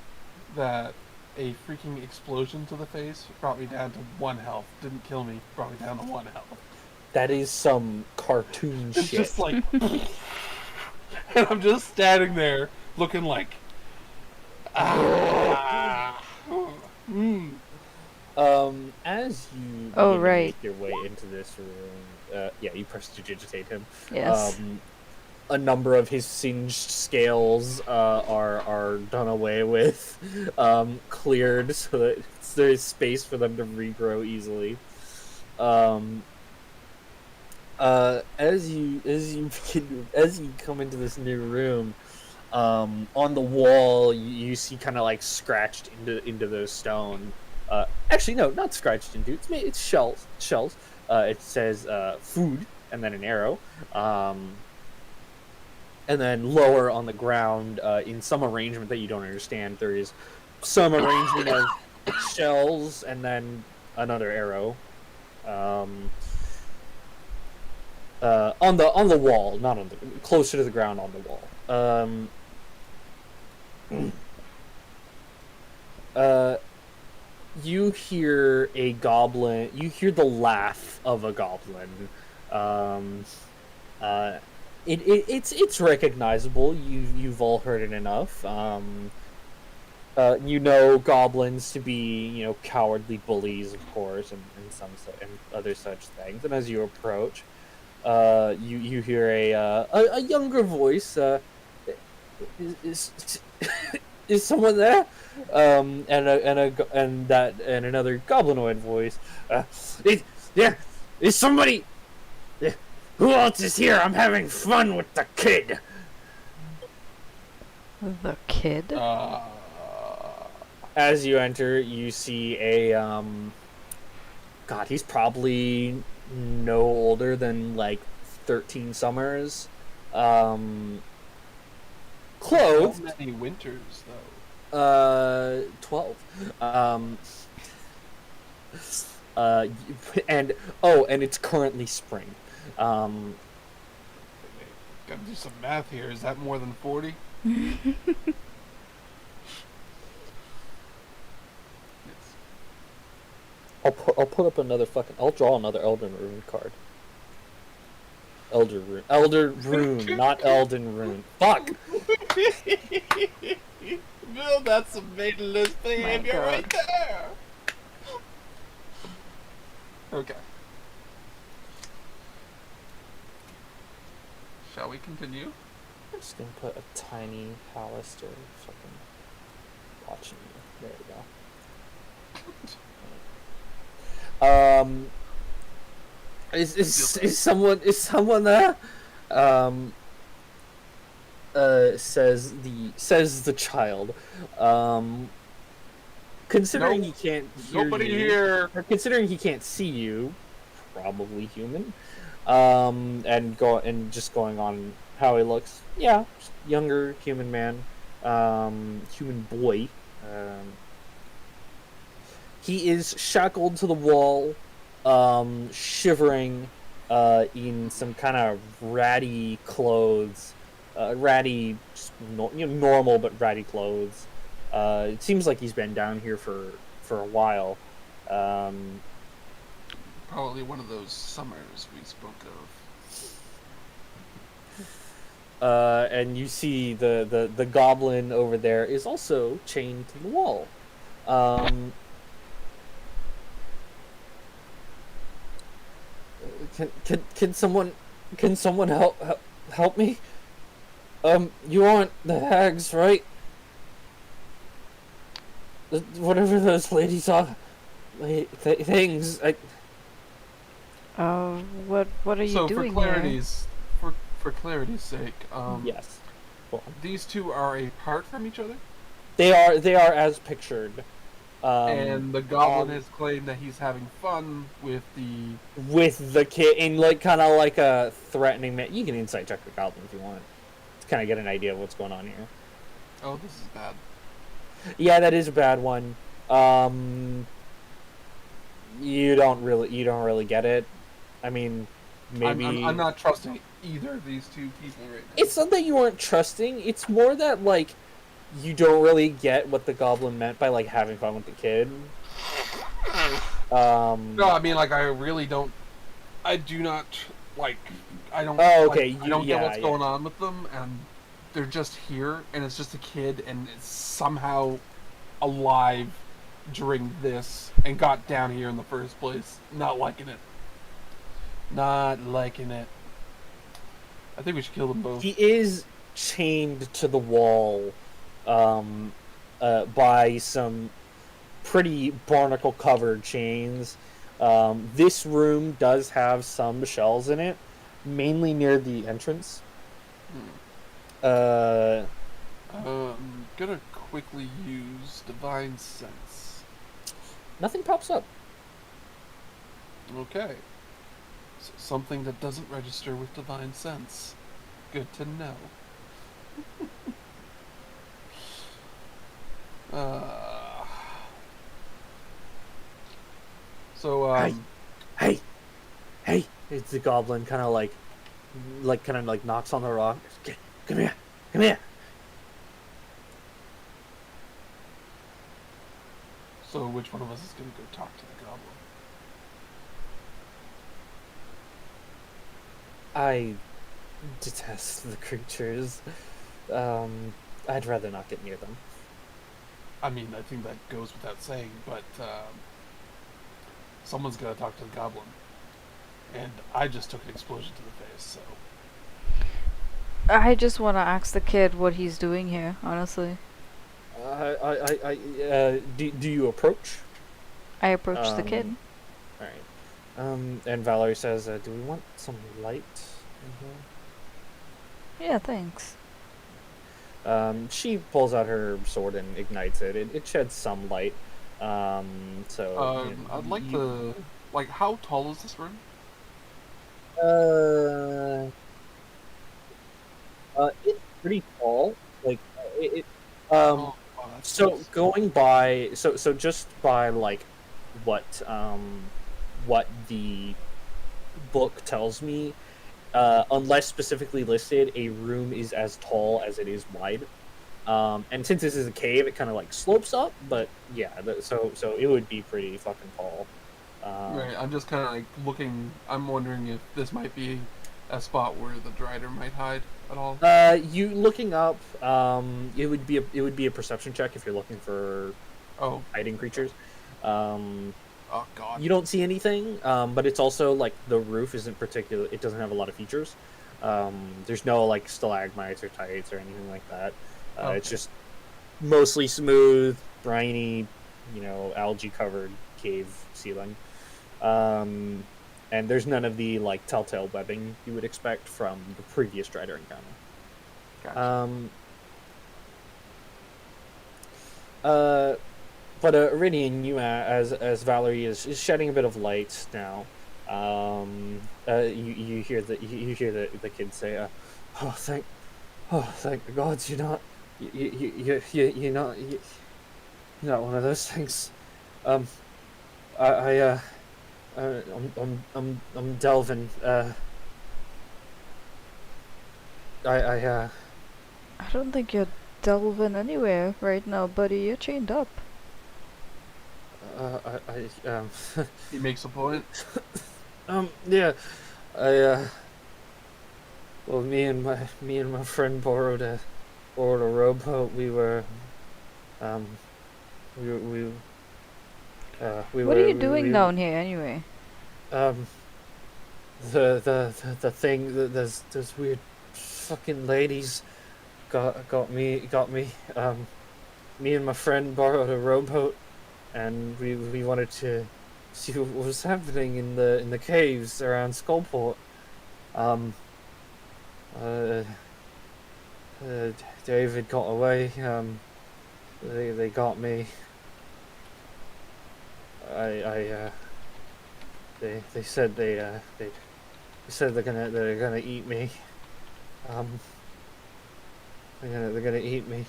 that a freaking explosion to the face brought me down to 1 health. Didn't kill me, brought me down to 1 health. That is some cartoon It's shit. just like... and I'm just standing there looking like... As you Oh, begin to right. make your way into this room, yeah, you prestidigitate him. Yes. A number of his singed scales are done away with, cleared so that there's space for them to regrow easily. As you come into this new room, on the wall you see kind of like scratched into those stone. Actually, no, not scratched into. It's shells. It says food and then an arrow. And then lower on the ground, in some arrangement that you don't understand, there is some arrangement of shells and then another arrow. On the wall, not on the closer to the ground on the wall. You hear a goblin. You hear the laugh of a goblin. It's recognizable. You've all heard it enough. You know goblins to be cowardly bullies, of course, and other such things. And as you approach, you hear a younger voice. Is is someone there? And another goblinoid voice. Is somebody? Who else is here? I'm having fun with the kid. The kid? As you enter, you see a God, he's probably no older than like 13 summers. Clothed. How many winters though? 12. And it's currently spring. Gotta do some math here. Is that more than 40? I'll put up another fucking. I'll draw another Elden Rune card. Elder Rune, not Elden Rune. Fuck. Bill, that's some maidenless behavior God. right there. Okay. Shall we continue? I'm just gonna put a tiny Hallister fucking watching you. There we go. Is someone there? Says the child. Considering Nope. he can't hear Nobody you, here. or considering he can't see you, probably human. And just going on how he looks. Yeah, younger human man, human boy. He is shackled to the wall, shivering, in some kind of ratty clothes, normal but ratty clothes. It seems like he's been down here for a while. Probably one of those summers we spoke of. And you see the goblin over there is also chained to the wall. Can someone help me? You aren't the hags, right? Whatever those ladies are, things. What are you doing here? For clarity's sake, Yes. Go on. these two are apart from each other? They are as pictured. And the goblin um, has claimed that he's having fun with the kid in like kind of like a threatening man. You can insight check the goblin if you want to kind of get an idea of what's going on here. Oh, this is bad. Yeah, that is a bad one. You don't really get it. I mean, maybe I'm not trusting either of these two people right now. it's not that you aren't trusting. It's more that like you don't really get what the goblin meant by like having fun with the kid. No, I mean like I really don't. I do not like. I don't. Oh, like, okay. I don't get what's Yeah. going on with them, and they're just here, and it's just a kid, and it's somehow alive during this, and got down here in the first place. Not liking it. Not liking it. I think we should kill them both. He is chained to the wall by some pretty barnacle covered chains. This room does have some shells in it, mainly near the entrance. I'm gonna quickly use Divine Sense. Nothing pops up. Okay. So something that doesn't register with Divine Sense. Good to know. uh, so, Hey! It's the goblin, kind of like knocks on the rock. Come here, come here. So which one of us is gonna go talk to the goblin? I detest the creatures. I'd rather not get near them. I mean, I think that goes without saying, but someone's gotta talk to the goblin. And I just took an explosion to the face, so... I just want to ask the kid what he's doing here, honestly. Do you approach? I approached the kid. All right. And Valerie says, "Do we want some light in here?" Yeah, thanks. She pulls out her sword and ignites it. It sheds some light. I'd like to... Like, how tall is this room? It's pretty tall. Like, Oh, that's so nice. going by, so just by like what the book tells me, unless specifically listed, a room is as tall as it is wide. And since this is a cave, it kind of like slopes up, but yeah, so it would be pretty fucking tall. Right, I'm just kind of like looking... I'm wondering if this might be a spot where the Drider might hide at all. You looking up, it would be a perception check if you're looking for hiding creatures. Oh god. You don't see anything, but it's also like the roof isn't particular. It doesn't have a lot of features. There's no like stalagmites or tights or anything like that. Okay. It's just mostly smooth, briny, algae covered cave ceiling. And there's none of the like telltale webbing you would expect from the previous Strider encounter. Gotcha. But Iridian, you as Valerie is shedding a bit of light now. You hear the kid say, "Oh thank the gods, you're not you're not one of those things." I'm Delvin. I don't think you're delving anywhere right now, buddy. You're chained up. He makes a point. Yeah, well, me and my friend borrowed a rowboat. We were, we What are you doing down here anyway? The thing, those weird fucking ladies got me. Me and my friend borrowed a rowboat, and we wanted to see what was happening in the caves around Skullport. David got away. They got me. They said they said they're gonna eat me. They're gonna eat me.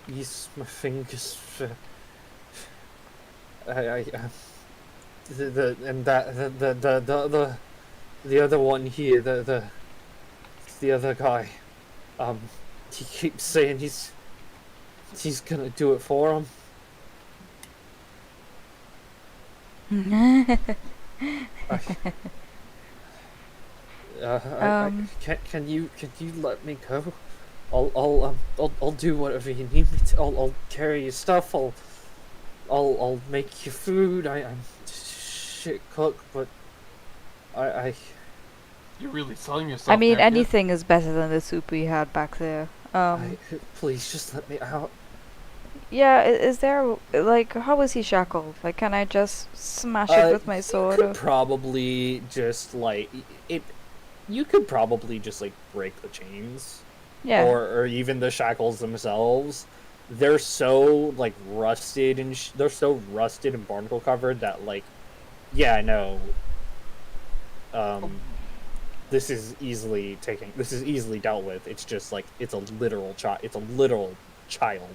Use my fingers for. And that the other one here, the other guy, he keeps saying he's gonna do it for him. Can you let me go? I'll do whatever you need me to. I'll carry your stuff. I'll make you food. I'm shit cook, but I. You're really selling yourself. I mean, there, kid. anything is better than the soup we had back there. Please just let me out. Yeah, is there, like, how is he shackled? Like, can I just smash it with my sword? You could probably just, like, it. You could probably just, like, break the chains. Yeah. Or even the shackles themselves. They're so, like, rusted and they're so rusted and barnacle covered that, like, yeah, I know. This is easily dealt with. It's just, like, it's a literal child.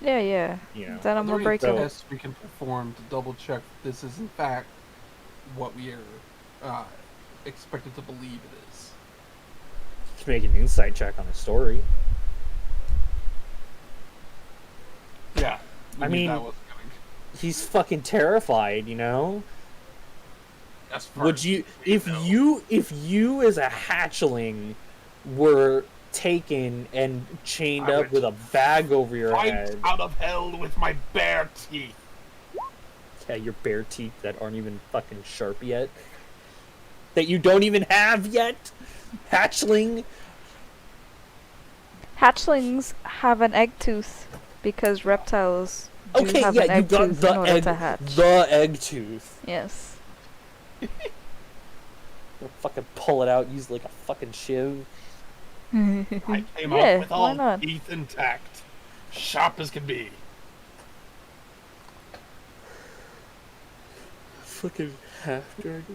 Yeah. You know. Then I'm gonna break it. it. Tests we can perform to double check this is in fact what we are expected to believe it is. You can make an insight check on his story. Yeah, I mean, that was coming. He's fucking terrified, you know. Would you, if you as a hatchling were taken and chained up with a bag over your head, out of hell with my bare teeth. Yeah, your bare teeth that aren't even fucking sharp yet, that you don't even have yet, hatchling. Hatchlings have an egg tooth because reptiles do have an egg tooth in order to hatch. The egg tooth. Yes. You'll fucking pull it out, use like a fucking shiv. I came up with all teeth intact, sharp as can be. Fucking half dragon.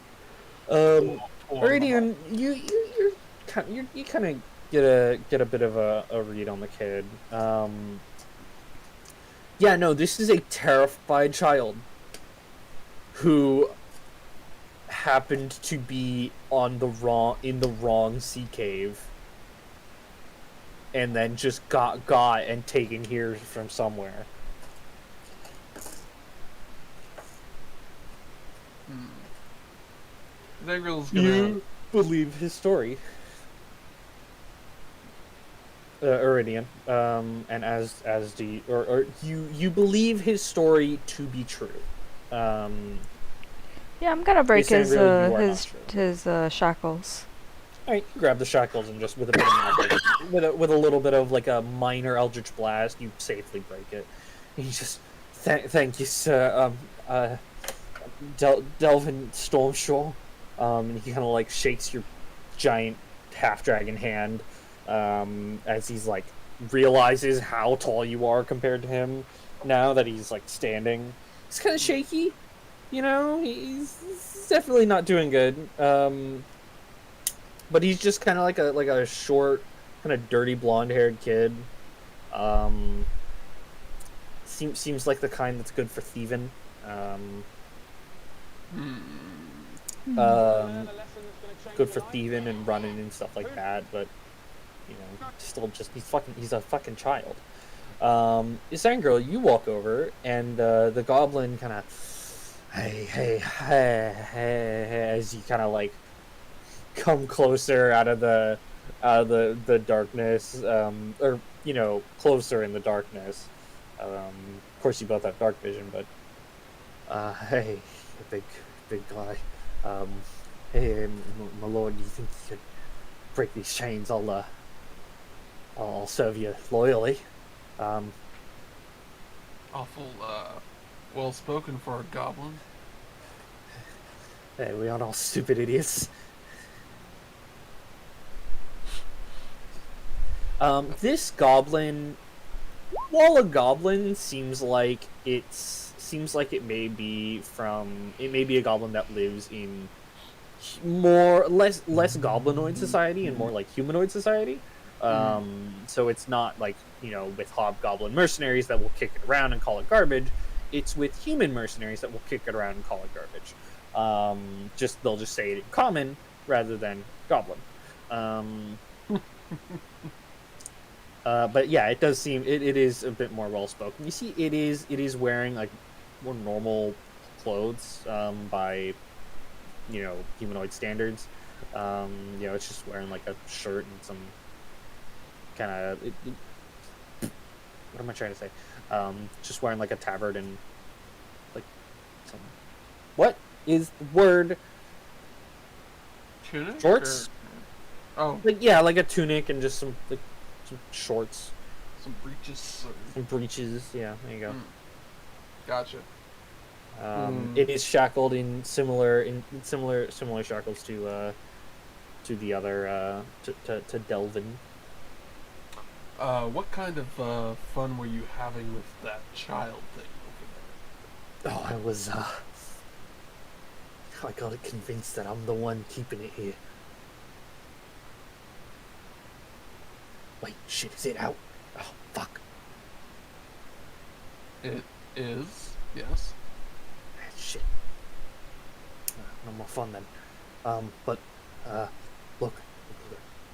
Iridian, you kind of get a bit of a read on the kid. Yeah, no, this is a terrified child who happened to be in the wrong sea cave, and then just got and taken here from somewhere. You believe his story, Iridian, and as do you believe his story to be true. Yeah, I'm gonna break his shackles. All right, you grab the shackles and just with a bit of magic, with a little bit of like a minor eldritch blast, you safely break it. And you just thank you, sir. Delvin Stormshore. And he kind of like shakes your giant half dragon hand, as he's like realizes how tall you are compared to him. Now that he's like standing, he's kind of shaky. You know, he's definitely not doing good. But he's just kind of like a short, kind of dirty blonde-haired kid. Seems like the kind that's good for thieving. Good for thieving and running and stuff like that. But you know, still just he's a fucking child. Isangirl, you walk over and the goblin kind of. Hey, as you kind of like come closer out of the darkness, or you know, closer in the darkness. Of course, you both have dark vision, but hey, big guy. Hey, my lord, do you think you could break these chains? I'll serve you loyally. Awful well spoken for a goblin. Hey, we aren't all stupid idiots. This goblin, while a goblin seems like seems like it may be a goblin that lives in less goblinoid society and more like humanoid society. So it's not like, with hobgoblin mercenaries that will kick it around and call it garbage. It's with human mercenaries that will kick it around and call it garbage. They'll just say it in common rather than goblin. But yeah, it does seem it is a bit more well spoken. You see, it is wearing like more normal clothes by humanoid standards. It's just wearing like a shirt and some kind of what am I trying to say? Just wearing like a tabard and like some what is the word? Tunic? Shorts? Oh, like a tunic and just some shorts, some breeches. some breeches. Yeah, there you go. Gotcha. It is shackled in similar shackles to the other to Delvin. What kind of fun were you having with that child thing over Oh, I got it convinced that I'm the one keeping it here. Wait, shit, is it out? Oh, fuck. there? It is, yes. Shit. No more fun then. Look,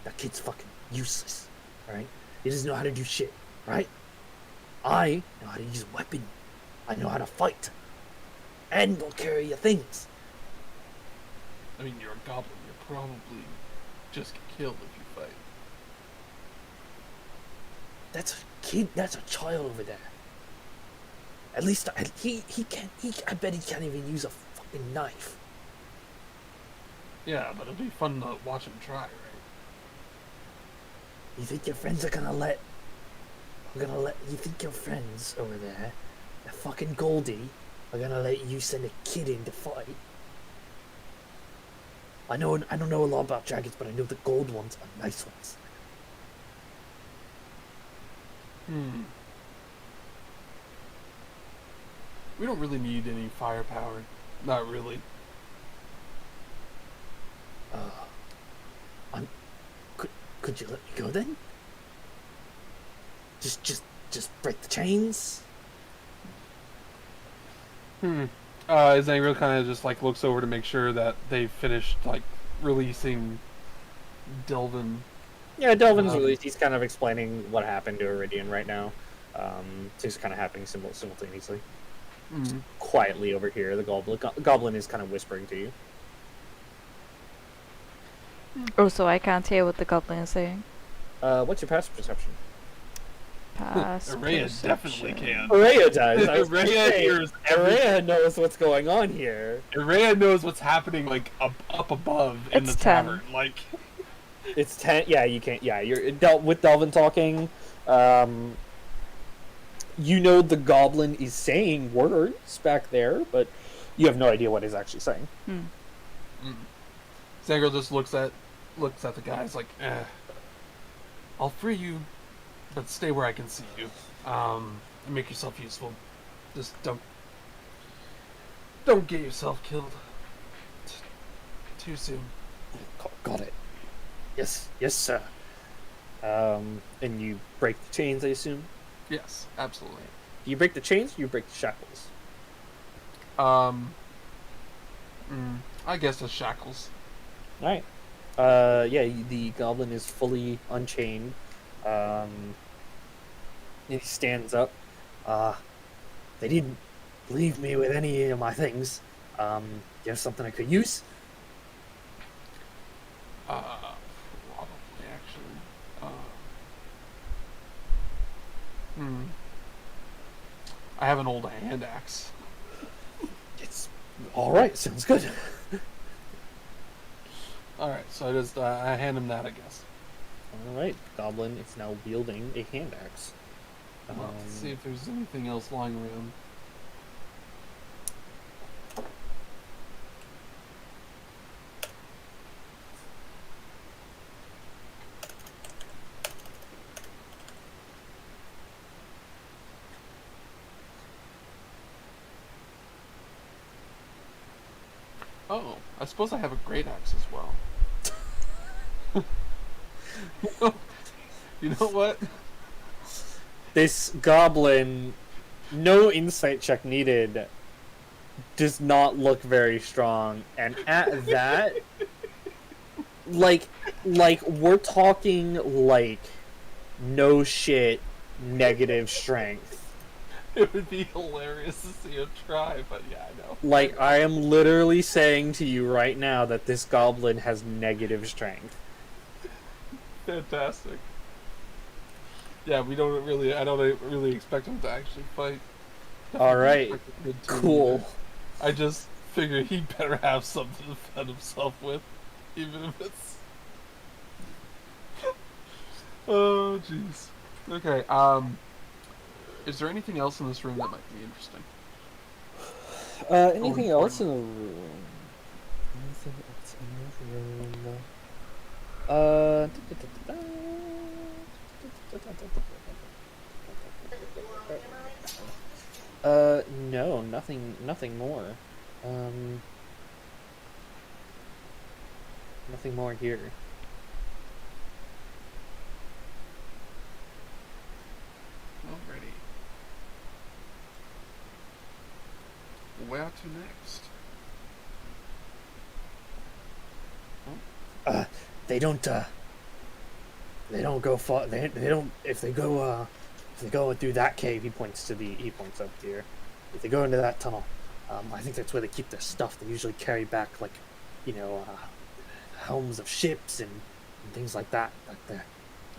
that kid's fucking useless, alright? He doesn't know how to do shit, right? I know how to use a weapon. I know how to fight. And I'll carry your things. I mean, you're a goblin. You'll probably just get killed if you fight. That's a kid. That's a child over there. At least he can't. I bet he can't even use a fucking knife. Yeah, but it'd be fun to watch him try, right? You think your friends are gonna let? You think your friends over there, that fucking Goldie, are gonna let you send a kid in to fight? I don't know a lot about dragons, but I know the gold ones are nice ones. We don't really need any firepower. Not really. Could you let me go then? Just break the chains. Zangro kind of just like looks over to make sure that they've finished like releasing Delvin. Yeah, Delvin's released. He's kind of explaining what happened to Iridian right now. Things kind of happening simultaneously. Quietly over here, the goblin is kind of whispering to you. Oh, so I can't hear what the goblin is saying. What's your passive perception? Pass Araya definitely perception. can. Araya does. Araya hears. Araya knows what's going on here. Araya knows what's happening like up above in It's the 10. tavern. Like It's 10. Yeah, you can't. Yeah, you're with Delvin talking. The goblin is saying words back there, but you have no idea what he's actually saying. Zangro just looks at the guys like, I'll free you, but stay where I can see you. And make yourself useful. Just don't get yourself killed too soon. Got it. Yes, sir. And you break the chains, I assume? Yes, absolutely. Do you break the chains or you break the shackles? I guess the shackles. Alright. The goblin is fully unchained. He stands up. They didn't leave me with any of my things. Do you have something I could use? Probably, actually. I have an old hand axe. It's alright, sounds good. Alright, so I hand him that, I guess. Alright, goblin is now wielding a hand axe. Let's see if there's anything else lying around. I suppose I have a great axe as well. You know what? This goblin, no insight check needed, does not look very strong, and at that, like we're talking like no shit negative strength. It would be hilarious to see him try, but yeah, I know. Like, I am literally saying to you right now that this goblin has negative strength. Fantastic. Yeah, I don't really expect him to actually fight. Alright, cool. Either. I just figure he better have something to defend himself with, even if it's... Oh, jeez. Okay, is there anything else in this room that might be interesting? Anything else in the room? Anything else in the room? No, nothing more. Nothing more here. Alrighty. Where to next? They don't go far. They don't. If they go through that cave, he points up here. If they go into that tunnel, I think that's where they keep their stuff. They usually carry back, like, helms of ships and things like that back there.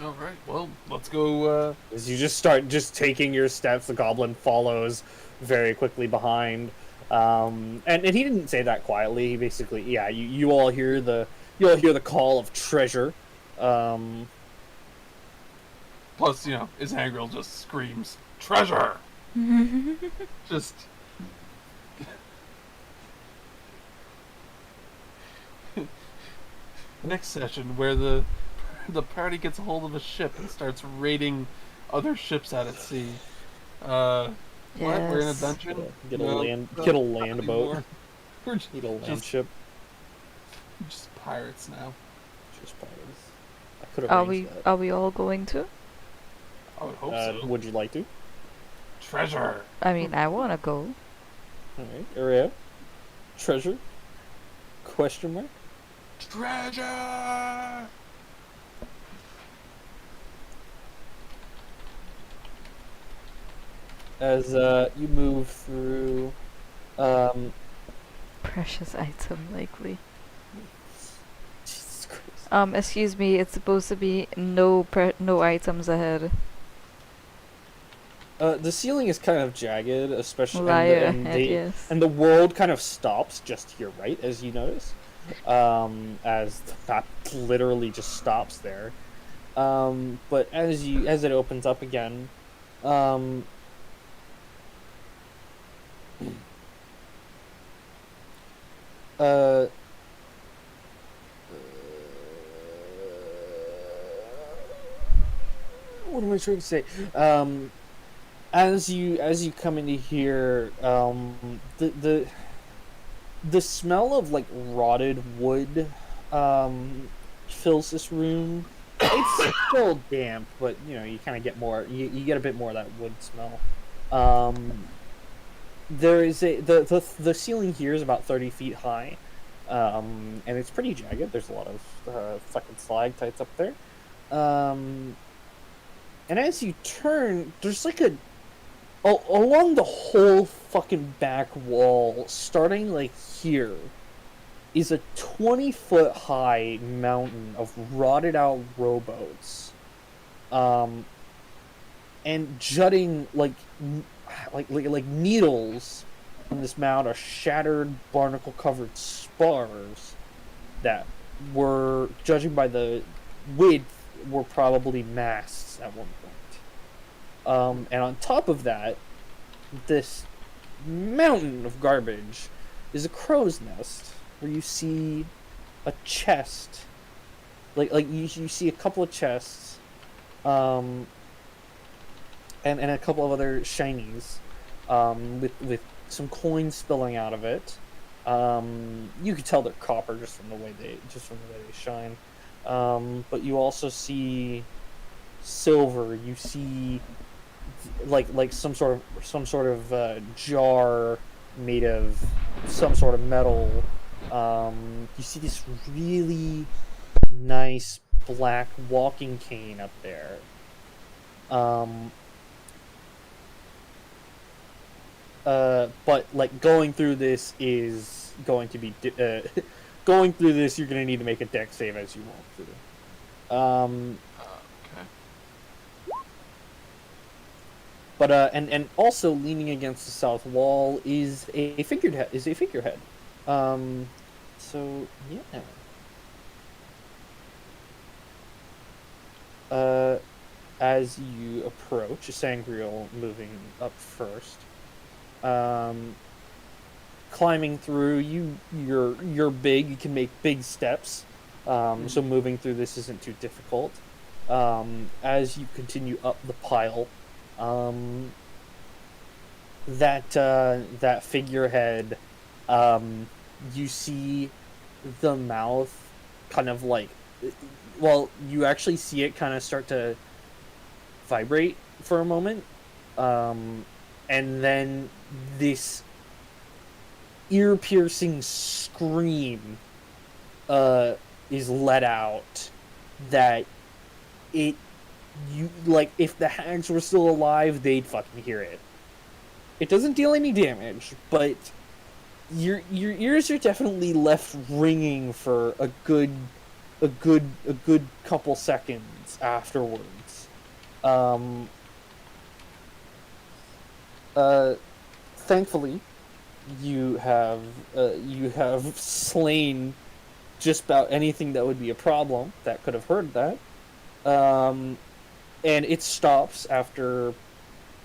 All right. Well, let's go. As you just start taking your steps, the goblin follows very quickly behind. And he didn't say that quietly. He basically, yeah, you all hear the call of treasure. Plus, Isangriel just screams, "Treasure!" Just... Next session, where the party gets a hold of a ship and starts raiding other ships out at sea. What? We're in a dungeon? Get a land boat. We're Need a land ship. Just pirates now. Just pirates. I could have Are we all going to? I would hope so. Would you like to? Treasure! I mean, I wanna go. Alright, Area. Treasure? Question mark? Treasure! As you move through, Precious item, likely. Jesus Christ. Excuse me, it's supposed to be no items ahead. The ceiling is kind of jagged, especially Yes. and the world kind of stops just to your right, as you notice. As the map literally just stops there. But as it opens up again, what am I trying to say? As you come into here, the smell of like rotted wood fills this room. It's still damp, but you kind of get more. You get a bit more of that wood smell. There is the ceiling here is about 30 feet high, and it's pretty jagged. There's a lot of fucking stalactites up there. And as you turn, there's like along the whole fucking back wall, starting like here, is a 20-foot high mountain of rotted out rowboats, and jutting like needles on this mound are shattered barnacle covered spars that were, judging by the width, were probably masts at one point. And on top of that, this mountain of garbage is a crow's nest where you see a chest, like you see a couple of chests, and a couple of other shinies, with some coins spilling out of it, You could tell they're copper just from the way they shine. But you also see silver. You see like some sort of jar made of some sort of metal. You see this really nice black walking cane up there. But like going through this is going to be going through this. You're going to need to make a dex save as you walk through. Okay. But and also leaning against the south wall is a figurehead. So yeah. As you approach, Sangreal moving up first. Climbing through, you're big. You can make big steps. So moving through this isn't too difficult. As you continue up the pile, that figurehead, you see the mouth kind of like, well, you actually see it kind of start to vibrate for a moment, and then this ear-piercing scream is let out that you like, if the hags were still alive, they'd fucking hear it. It doesn't deal any damage, but your ears are definitely left ringing for a good couple seconds afterwards. Thankfully, you have slain just about anything that would be a problem that could have heard that. And it stops after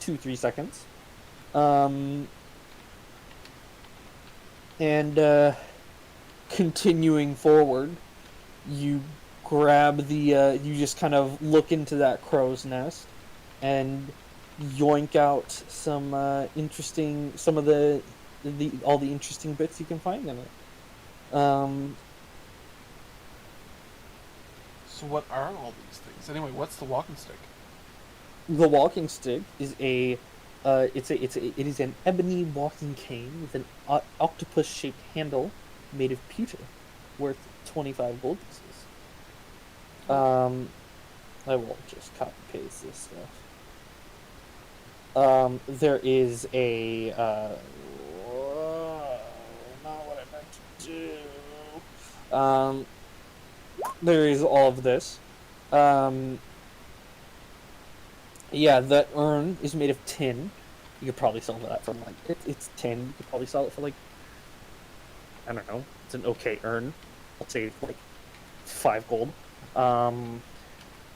2-3 seconds. And continuing forward, you grab the you just kind of look into that crow's nest and yoink out some all the interesting bits you can find in it. So what are all these things? Anyway, what's the walking stick? The walking stick is it is an ebony walking cane with an octopus-shaped handle made of pewter, worth 25 gold pieces. I will just copy paste this stuff. There is a not what I meant to do. There is all of this. Yeah, that urn is made of tin. You could probably sell that for like it's tin. You could probably sell it for like, I don't know. It's an okay urn. I'll say like 5 gold.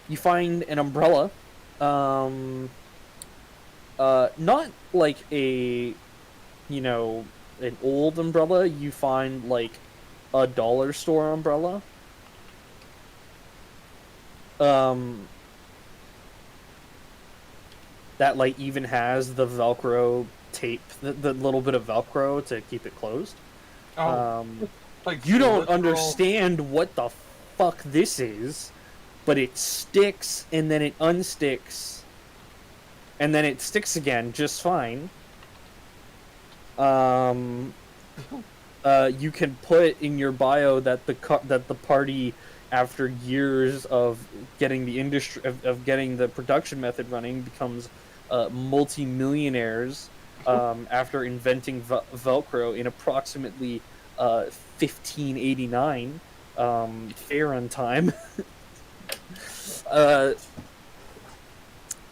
You find an umbrella. Not like an old umbrella. You find like a dollar store umbrella. That like even has the Velcro tape, the little bit of Velcro to keep it closed. Like you don't understand what the fuck this is, but it sticks and then it unsticks, and then it sticks again just fine. You can put in your bio that the party, after years of getting the production method running, becomes multi-millionaires after inventing Velcro in approximately 1589 Fairun time.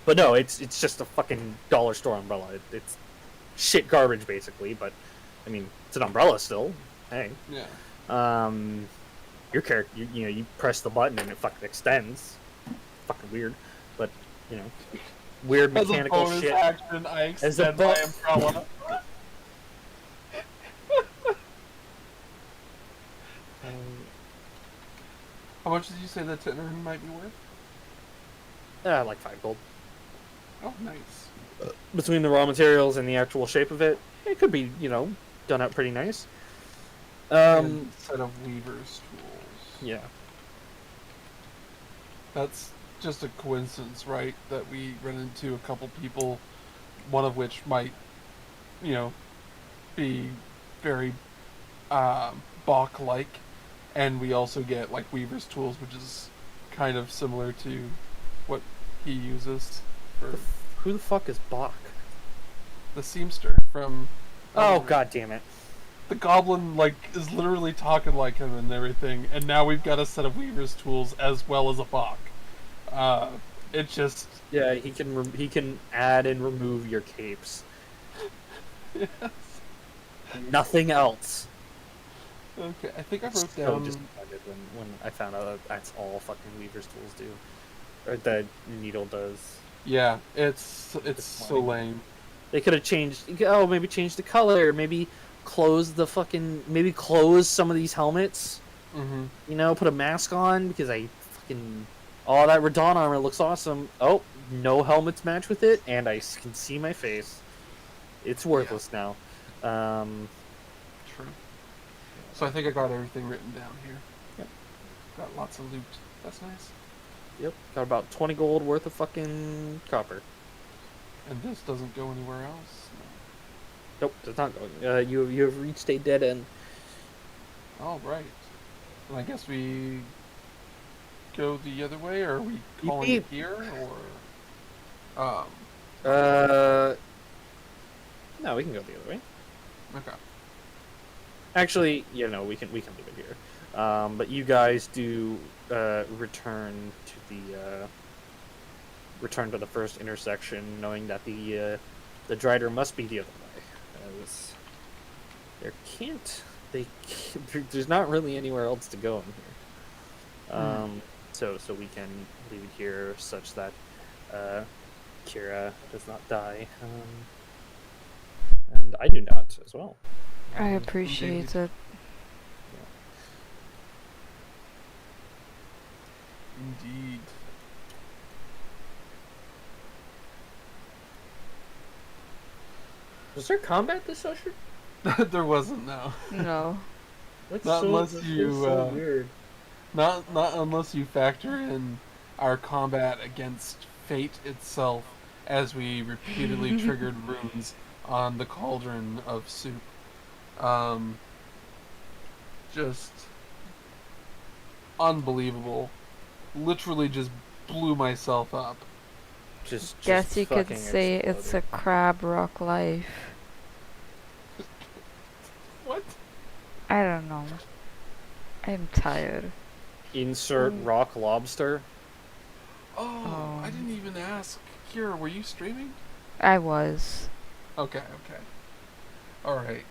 But no, it's just a fucking dollar store umbrella. It's shit garbage basically, but I mean it's an umbrella still. Hey. Yeah. Your character, you press the button and it fucking extends. Fucking weird, but weird mechanical as a bonus shit. Action, I extend my umbrella. How much did you say that tin urn might be worth? Like 5 gold. Oh, nice. Between the raw materials and the actual shape of it, it could be, done up pretty nice. And a set of weaver's tools. Yeah. That's just a coincidence, right? That we run into a couple people, one of which might, be very Bach-like, and we also get like weaver's tools, which is kind of similar to what he uses for Who the fuck is Bach? the seamster from. Oh, god damn it. The goblin is literally talking like him and everything, and now we've got a set of weaver's tools as well as a Bach. It just Yeah, he can add and remove your capes. yes. Nothing else. Okay, I think I So wrote down. disappointed when I found out that that's all fucking Weaver's tools do, or that Needle does. Yeah, it's so lame. They could have changed. Oh, maybe change the color. Maybe close close some of these helmets. Mm-hmm. Put a mask on because I fucking. Oh, that Radon armor looks awesome. Oh, no helmets match with it, and I can see my face. It's worthless now. True. So I think I got everything written down here. Yep. Got lots of loot. That's nice. Yep. Got about 20 gold worth of fucking copper. And this doesn't go anywhere else. Nope, it's not going. You have reached a dead end. All right. And I guess we go the other way, or are we calling it here, or No, we can go the other way. Okay. Actually, we can leave it here. But you guys do return to the first intersection, knowing that the Drider must be the other way. As there's not really anywhere else to go in here. So we can leave it here such that Kira does not die, and I do not as well. I appreciate it. Indeed. Was there combat this session? There wasn't, no. No. That's Not unless you so weird. Not unless you factor in our combat against fate itself, as we repeatedly triggered runes on the cauldron of soup. Just unbelievable. Literally just blew myself up. Guess you could fucking say it's a crab rock life. What? I don't know. I'm tired. Insert rock lobster. Oh, I didn't even ask. Kira, were you streaming? I was. Okay. Alright.